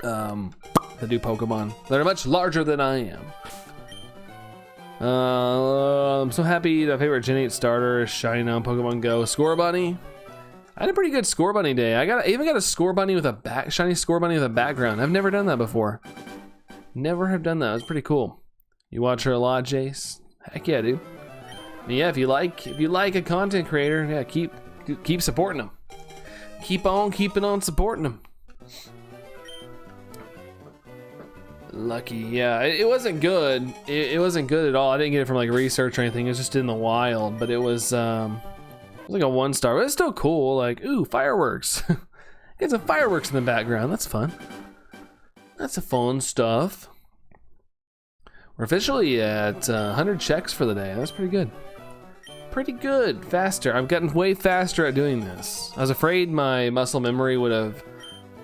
that do Pokemon that are much larger than I am. I'm so happy that favorite Gen 8 starter is shining on Pokemon Go. Score Bunny. I had a pretty good Score Bunny day. I even got a Score Bunny with a shiny Score Bunny with a background. I've never done that before. Never have done that. It was pretty cool. You watch her a lot, Jace? Heck yeah, dude. And yeah, if you like a content creator, yeah, keep supporting them. Keep on keeping on supporting them. Lucky, yeah, it wasn't good. It wasn't good at all. I didn't get it from like research or anything. It was just in the wild, but it was like a 1-star. But it's still cool. Like, ooh, fireworks. Get some fireworks in the background. That's fun. That's a fun stuff. We're officially at 100 checks for the day. That's pretty good. Pretty good. Faster. I've gotten way faster at doing this. I was afraid my muscle memory would have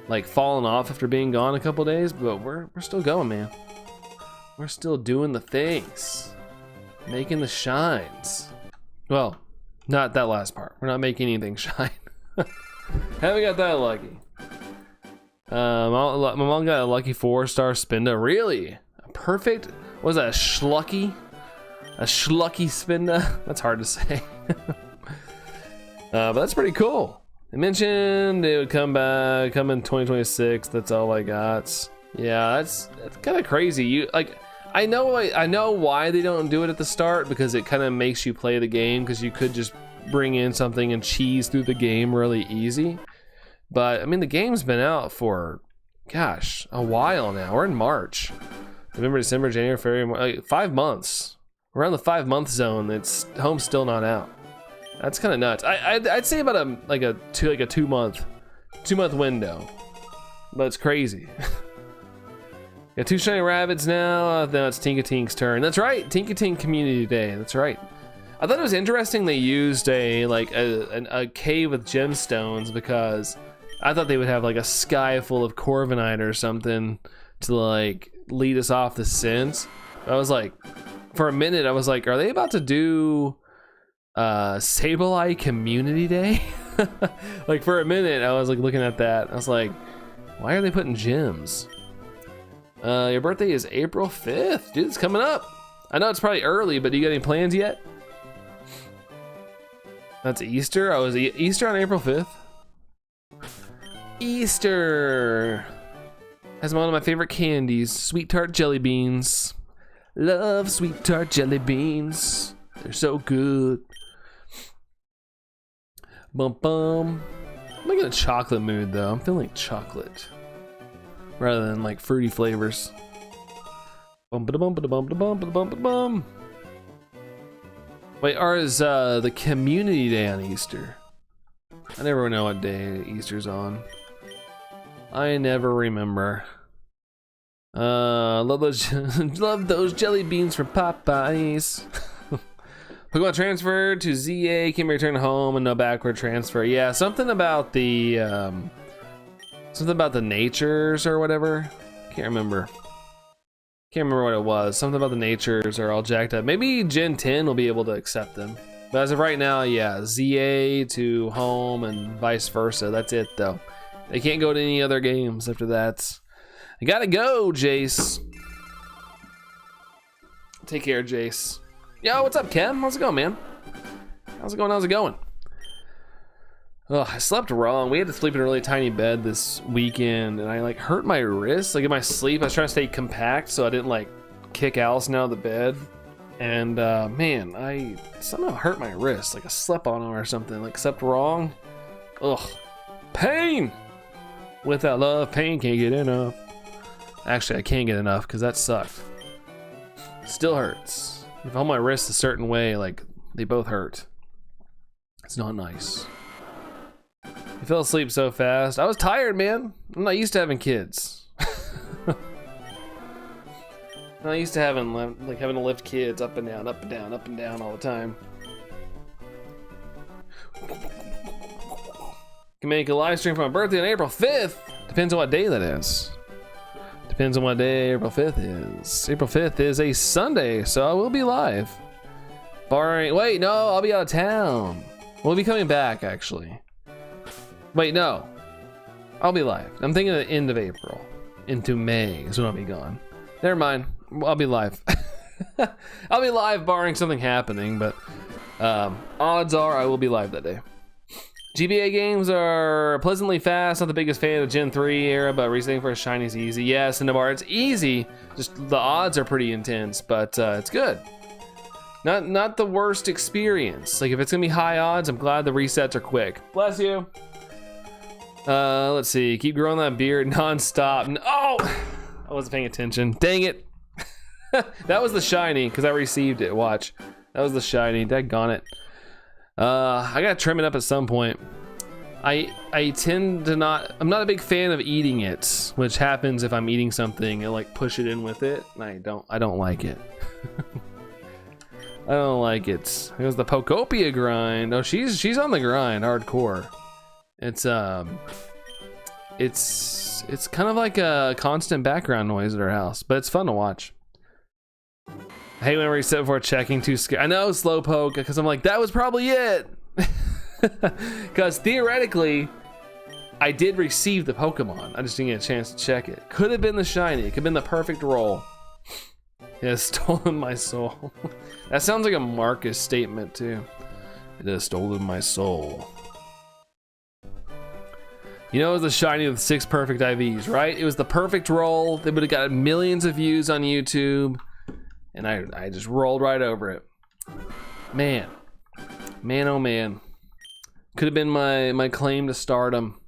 like fallen off after being gone a couple days, but we're still going, man. We're still doing the things, making the shines. Well, not that last part. We're not making anything shine. Haven't got that lucky. My mom got a lucky 4-star Spinda. Really? A perfect? What was that? A schlucky? A schlucky Spinda? That's hard to say. But that's pretty cool. They mentioned it would come in 2026. That's all I got. Yeah, that's kind of crazy. You like, I know why they don't do it at the start, because it kind of makes you play the game, because you could just bring in something and cheese through the game really easy. But I mean, the game's been out for, gosh, a while now. We're in March, November, December, January, February, March, like 5 months. We're on the 5-month zone. It's home's still not out. That's kind of nuts. I'd say about a 2 month window, but it's crazy. Got 2 shiny rabbits now. Now it's Tinkatink's turn. That's right, Tinkatink Community Day. That's right. I thought it was interesting they used a cave with gemstones, because I thought they would have like a sky full of Corviknight or something to like lead us off the scent. I was like, for a minute, I was like, are they about to do Sableye Community Day? Like for a minute, I was like looking at that. I was like, why are they putting gems? Your birthday is April 5th. Dude, it's coming up. I know it's probably early, but do you got any plans yet? That's Easter? Oh, is Easter on April 5th? Easter has one of my favorite candies, sweet tart jelly beans. Love sweet tart jelly beans. They're so good. Bum bum. I'm like in a chocolate mood though. I'm feeling like chocolate rather than like fruity flavors. Bum ba bum ba bum ba bum ba bum ba bum. Wait, ours the Community Day on Easter. I never know what day Easter's on. I never remember. Love those jelly beans from Popeyes. Pokemon transferred to ZA, can be returned home and no backward transfer. Yeah, something about the natures or whatever. Can't remember what it was. Something about the natures are all jacked up. Maybe Gen 10 will be able to accept them. But as of right now, yeah, ZA to home and vice versa. That's it though. They can't go to any other games after that. I gotta go, Jace. Take care, Jace. Yo, what's up, Kem? How's it going, man? How's it going? Oh, I slept wrong. We had to sleep in a really tiny bed this weekend, and I like hurt my wrist. Like in my sleep, I was trying to stay compact so I didn't like kick Allison out of the bed. And man, I somehow hurt my wrist, like I slept on them or something, like slept wrong. Ugh, pain. Without love, pain can't get enough. Actually, I can't get enough because that sucked. Still hurts. If I hold my wrist a certain way, like they both hurt. It's not nice. I fell asleep so fast. I was tired, man. I'm not used to having kids. I'm not used to having to lift kids up and down, up and down, up and down all the time. Can make a live stream for my birthday on April 5th. Depends on what day that is. Depends on what day April 5th is. April 5th is a Sunday, so I will be live. Barring, wait, no, I'll be out of town. We'll be coming back, actually. Wait, no. I'll be live. I'm thinking of the end of April. Into May is when I'll be gone. Never mind. I'll be live. I'll be live barring something happening, but odds are I will be live that day. GBA games are pleasantly fast. Not the biggest fan of Gen 3 era, but resetting for a shiny is easy. Yes, Cinnabar, it's easy. Just the odds are pretty intense, but it's good. Not the worst experience. Like if it's gonna be high odds, I'm glad the resets are quick. Bless you. Let's see. Keep growing that beard non-stop. Oh, I wasn't paying attention. Dang it. That was the shiny because I received it. Watch. That was the shiny. Daggone it. I gotta trim it up at some point. I tend to not. I'm not a big fan of eating it, which happens if I'm eating something and like push it in with it. And I don't like it. I don't like it. It was the Pokopia grind. Oh, she's on the grind, hardcore. It's kind of like a constant background noise at her house, but it's fun to watch. I hate when we reset before checking, too scared. I know, Slowpoke, because I'm like, that was probably it. Because theoretically, I did receive the Pokemon. I just didn't get a chance to check it. Could have been the shiny. It could have been the perfect roll. It has stolen my soul. That sounds like a Marcus statement, too. It has stolen my soul. You know, it was the shiny with 6 perfect IVs, right? It was the perfect roll. They would have got millions of views on YouTube. And I just rolled right over it. Man. Man, oh man. Could have been my claim to stardom.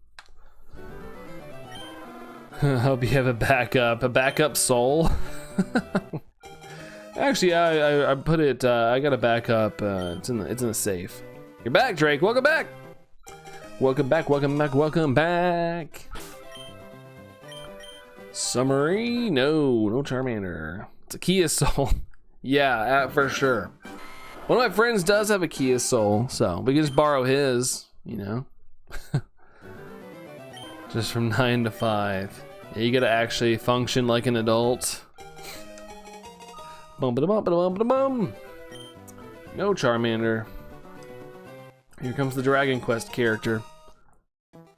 I hope you have a backup soul. Actually, I put it, I got a backup, it's in the safe. You're back, Drake, welcome back. Welcome back, welcome back, welcome back. Summary, no Charmander. It's a Kia Soul. Yeah, for sure. One of my friends does have a Kia Soul, so we can just borrow his, you know. Just from 9 to 5. Yeah, you gotta actually function like an adult. Bum ba bum ba bum bum. No Charmander. Here comes the Dragon Quest character.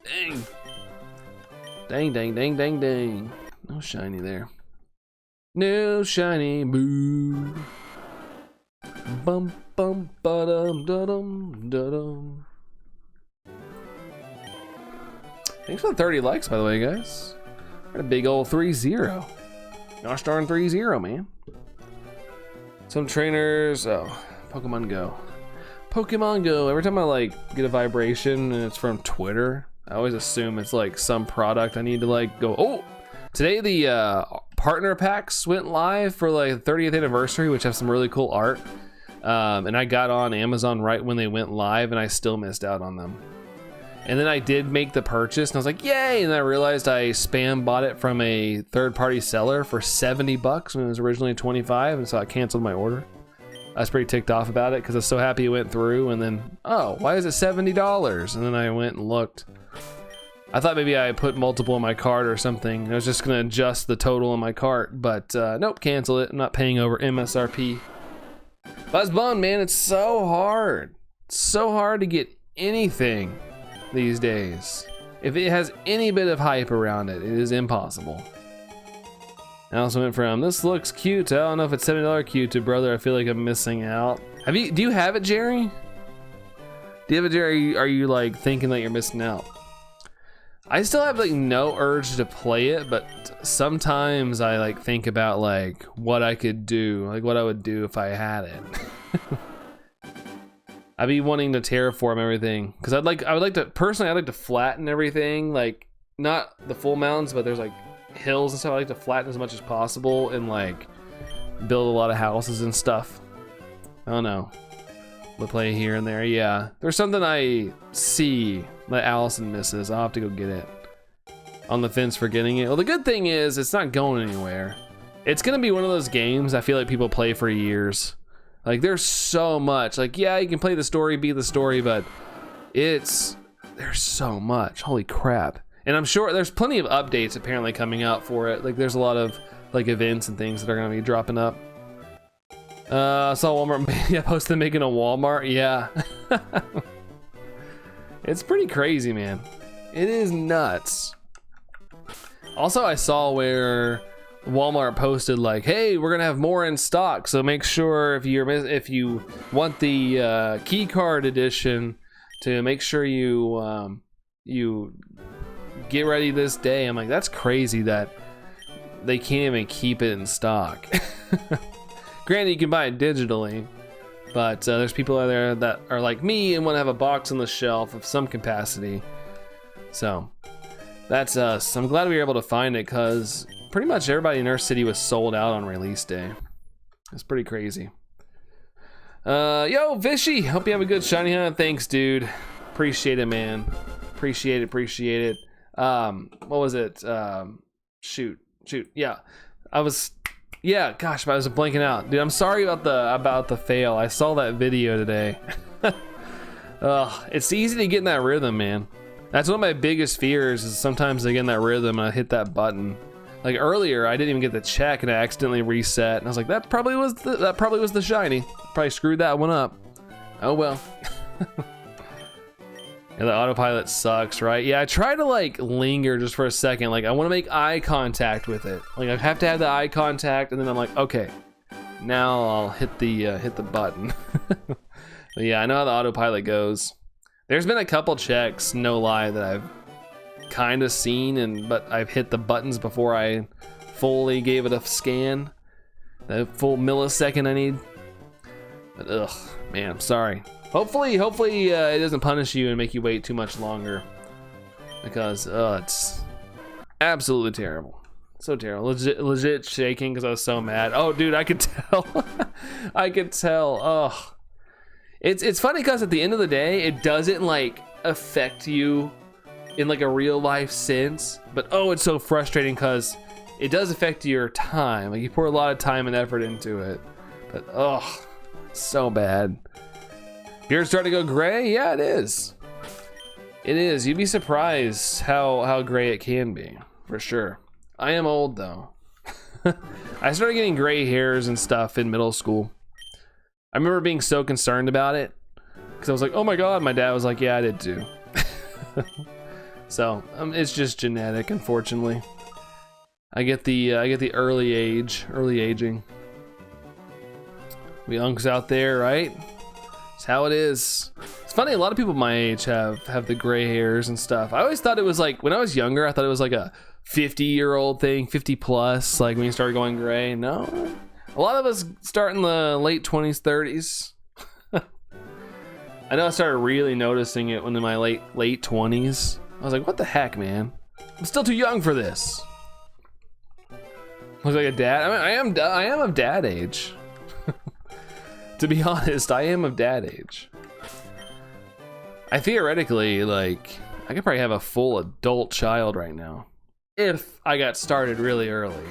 Dang. Dang, dang, dang, dang, dang. No shiny there. No shiny, boo. Bum bum ba dum da dum da dum. Thanks for the 30 likes, by the way, guys. Got a big old 3-0. Gosh darn 3-0, man. Some trainers. Oh, Pokemon Go. Pokemon Go. Every time I like get a vibration and it's from Twitter, I always assume it's like some product I need to like go. Oh, today the partner packs went live for like 30th anniversary, which have some really cool art. And I got on Amazon right when they went live, and I still missed out on them. And then I did make the purchase, and I was like, yay! And then I realized I spam bought it from a third-party seller for $70 when it was originally $25, and so I canceled my order. I was pretty ticked off about it because I was so happy it went through, and then, oh, why is it $70? And then I went and looked. I thought maybe I put multiple in my cart or something. I was just gonna adjust the total in my cart, but nope, cancel it. I'm not paying over MSRP. But I was bummed, man. It's so hard. It's so hard to get anything these days. If it has any bit of hype around it, it is impossible. I also went from, this looks cute, I don't know if it's $70 cute, to brother, I feel like I'm missing out. Do you have it, Jerry? Do you have it, Jerry? Are you like thinking that you're missing out? I still have like no urge to play it, but sometimes I like think about like what I could do, like what I would do if I had it. I'd be wanting to terraform everything because I would like to personally. I'd like to flatten everything, like not the full mountains, but there's like hills and stuff. I like to flatten as much as possible and like build a lot of houses and stuff. I don't know. We'll play here and there. Yeah, there's something I see that Allison misses. I'll have to go get it. On the fence for getting it. Well, the good thing is it's not going anywhere. It's gonna be one of those games I feel like people play for years. Like there's so much. Like yeah, you can play the story, be the story, but there's so much. Holy crap. And I'm sure there's plenty of updates apparently coming out for it. Like there's a lot of like events and things that are gonna be dropping up. I saw Walmart yeah, posted making a Walmart. Yeah. It's pretty crazy, man. It is nuts. Also, I saw where Walmart posted like, "Hey, we're gonna have more in stock, so make sure if you want the key card edition, to make sure you get ready this day." I'm like, that's crazy that they can't even keep it in stock. Granted, you can buy it digitally, but there's people out there that are like me and want to have a box on the shelf of some capacity. So that's us. I'm glad we were able to find it because pretty much everybody in our city was sold out on release day. It's pretty crazy. Yo, Vishy, hope you have a good shiny hunt. Thanks, dude. Appreciate it, man. Appreciate it. What was it? Shoot. Yeah, yeah, gosh, but I was blanking out, dude. I'm sorry about the fail. I saw that video today. Ugh, it's easy to get in that rhythm, man. That's one of my biggest fears. Is sometimes I get in that rhythm and I hit that button. Like earlier, I didn't even get the check and I accidentally reset, and I was like, that probably was the shiny. Probably screwed that one up. Oh well. And the autopilot sucks, right? Yeah, I try to like linger just for a second. Like I want to make eye contact with it. Like I have to have the eye contact, and then I'm like, okay, now I'll hit the button. But yeah, I know how the autopilot goes. There's been a couple checks, no lie, that I've kind of seen, but I've hit the buttons before I fully gave it a scan. The full millisecond I need. But ugh, man, I'm sorry. Hopefully it doesn't punish you and make you wait too much longer, because it's absolutely terrible. So terrible. Legit shaking because I was so mad. Oh, dude, I could tell. I could tell. Oh, it's funny because at the end of the day, it doesn't like affect you in like a real life sense, but oh, it's so frustrating because it does affect your time. Like you pour a lot of time and effort into it, but oh, so bad. Beard's starting to go gray? Yeah, it is. It is. You'd be surprised how gray it can be, for sure. I am old though. I started getting gray hairs and stuff in middle school. I remember being so concerned about it because I was like, oh my god. My dad was like, yeah, I did too. So it's just genetic, unfortunately. I get the early aging. We unks out there, right? It's how it is. It's funny, a lot of people my age have the gray hairs and stuff. I always thought it was like, when I was younger, I thought it was like a 50-year-old thing, 50 plus, like when you start going gray. No, a lot of us start in the late 20s, 30s. I know I started really noticing it when in my late 20s. I was like, what the heck, man? I'm still too young for this. Looks like a dad. I mean, I am of dad age. To be honest, I am of dad age. I theoretically, like, I could probably have a full adult child right now if I got started really early.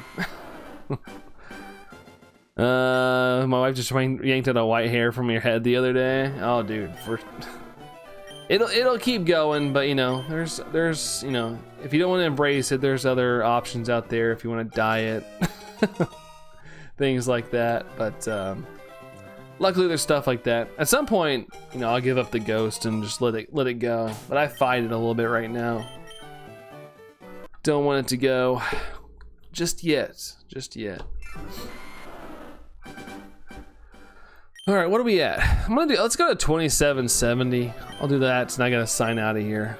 My wife just yanked out a white hair from your head the other day. Oh, dude, it'll keep going, but you know, there's you know, if you don't want to embrace it, there's other options out there if you want to dye it, things like that. But luckily, there's stuff like that. At some point, you know, I'll give up the ghost and just let it go. But I fight it a little bit right now. Don't want it to go just yet. All right, what are we at? Let's go to 2770. I'll do that, and I gotta sign out of here.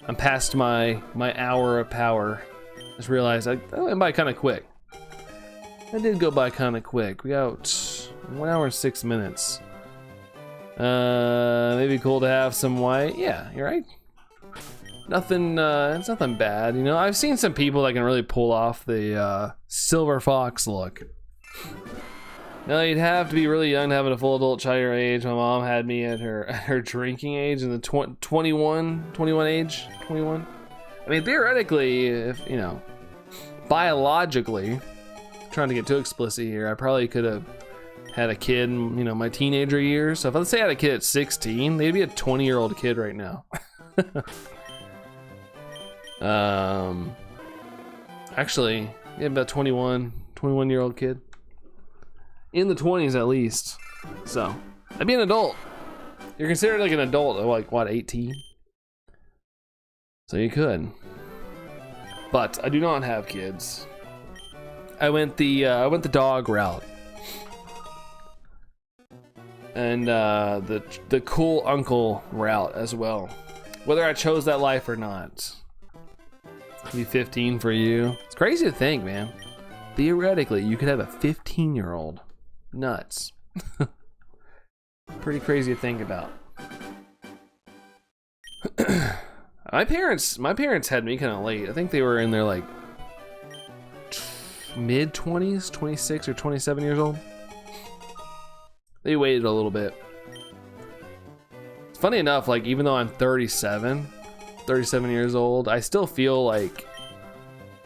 I'm past my hour of power. Just realized I went by kind of quick. I did go by kind of quick. We got 1 hour and 6 minutes. Maybe cool to have some white. Yeah, you're right. Nothing, it's nothing bad, you know. I've seen some people that can really pull off the silver fox look. Now you'd have to be really young to have a full adult child your age. My mom had me at her drinking age in the 21 age. 21. I mean, theoretically, if you know, biologically, trying to get too explicit here, I probably could have had a kid in, you know, my teenager years. So if let's say I had a kid at 16, they'd be a 20-year-old kid right now. Actually, yeah, about 21-year-old kid. In the 20s at least. So, I'd be an adult. You're considered like an adult at like, what, 18? So you could. But I do not have kids. I went the dog route. And the cool uncle route as well. Whether I chose that life or not. Be 15 for you. It's crazy to think, man. Theoretically, you could have a 15-year-old. Nuts. Pretty crazy to think about. My parents had me kind of late. I think they were in their like mid-20s, 26 or 27 years old. They waited a little bit. It's funny enough, like even though I'm 37 years old, I still feel like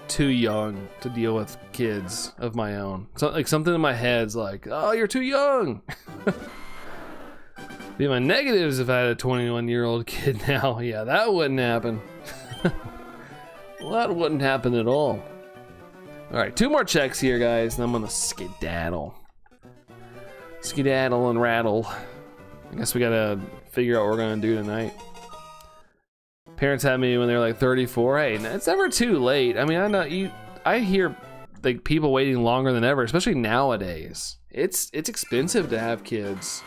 too young to deal with kids of my own. So like something in my head's like, oh, you're too young. Be my negatives if I had a 21-year-old kid now. Yeah, that wouldn't happen. Well, that wouldn't happen at all. All right, 2 more checks here, guys, and I'm gonna skedaddle. Skedaddle and rattle. I guess we gotta figure out what we're gonna do tonight. Parents had me when they were like 34. Hey, it's never too late. I mean, I hear like people waiting longer than ever, especially nowadays. It's expensive to have kids.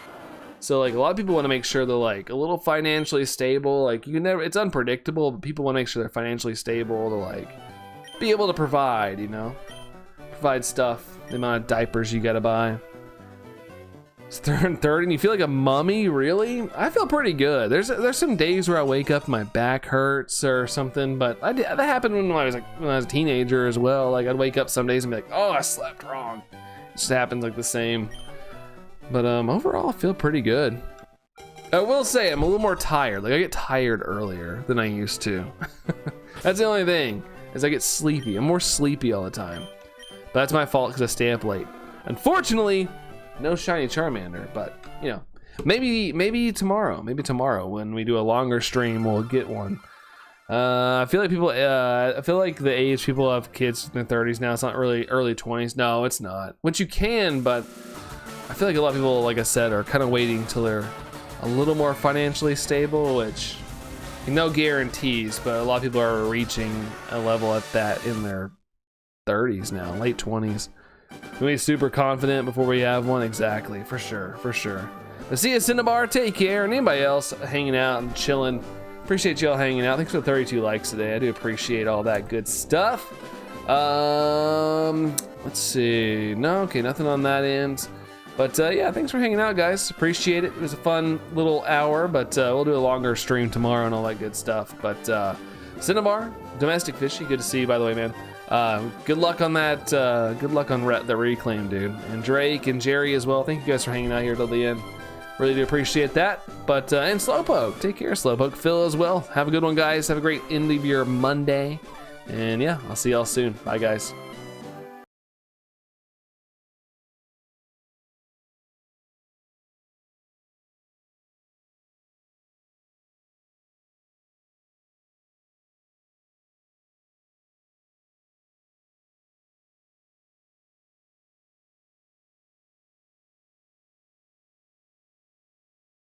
So like a lot of people want to make sure they're like a little financially stable. Like you can never, it's unpredictable, but people want to make sure they're financially stable to like be able to provide, you know, provide stuff, the amount of diapers you gotta buy. It's 30 and you feel like a mummy, really? I feel pretty good. There's some days where I wake up and my back hurts or something, but that happened when I was a teenager as well. Like I'd wake up some days and be like, oh, I slept wrong. It just happens like the same. But overall, I feel pretty good. I will say I'm a little more tired. Like I get tired earlier than I used to. That's the only thing, is I get sleepy. I'm more sleepy all the time. But that's my fault because I stay up late. Unfortunately, no shiny Charmander, but you know, maybe tomorrow when we do a longer stream, we'll get one. I feel like the age people have kids in their 30s now, it's not really early 20s. No, it's not. Which you can, but I feel like a lot of people, like I said, are kind of waiting till they're a little more financially stable, which no guarantees, but a lot of people are reaching a level at that in their 30s now, late 20s. We be super confident before we have one. Exactly, for sure. But see you, Cinnabar. Take care. And anybody else hanging out and chilling, appreciate y'all hanging out. Thanks for the 32 likes today. I do appreciate all that good stuff. Let's see. No, okay, nothing on that end. But yeah, thanks for hanging out, guys. Appreciate it. It was a fun little hour, but we'll do a longer stream tomorrow and all that good stuff. But Cinnabar, Domestic Fishy, good to see you, by the way, man. Good luck on that. Good luck on the reclaim, dude. And Drake and Jerry as well. Thank you guys for hanging out here till the end. Really do appreciate that. But and Slowpoke, take care, Slowpoke. Phil as well. Have a good one, guys. Have a great end of your Monday. And yeah, I'll see y'all soon. Bye, guys.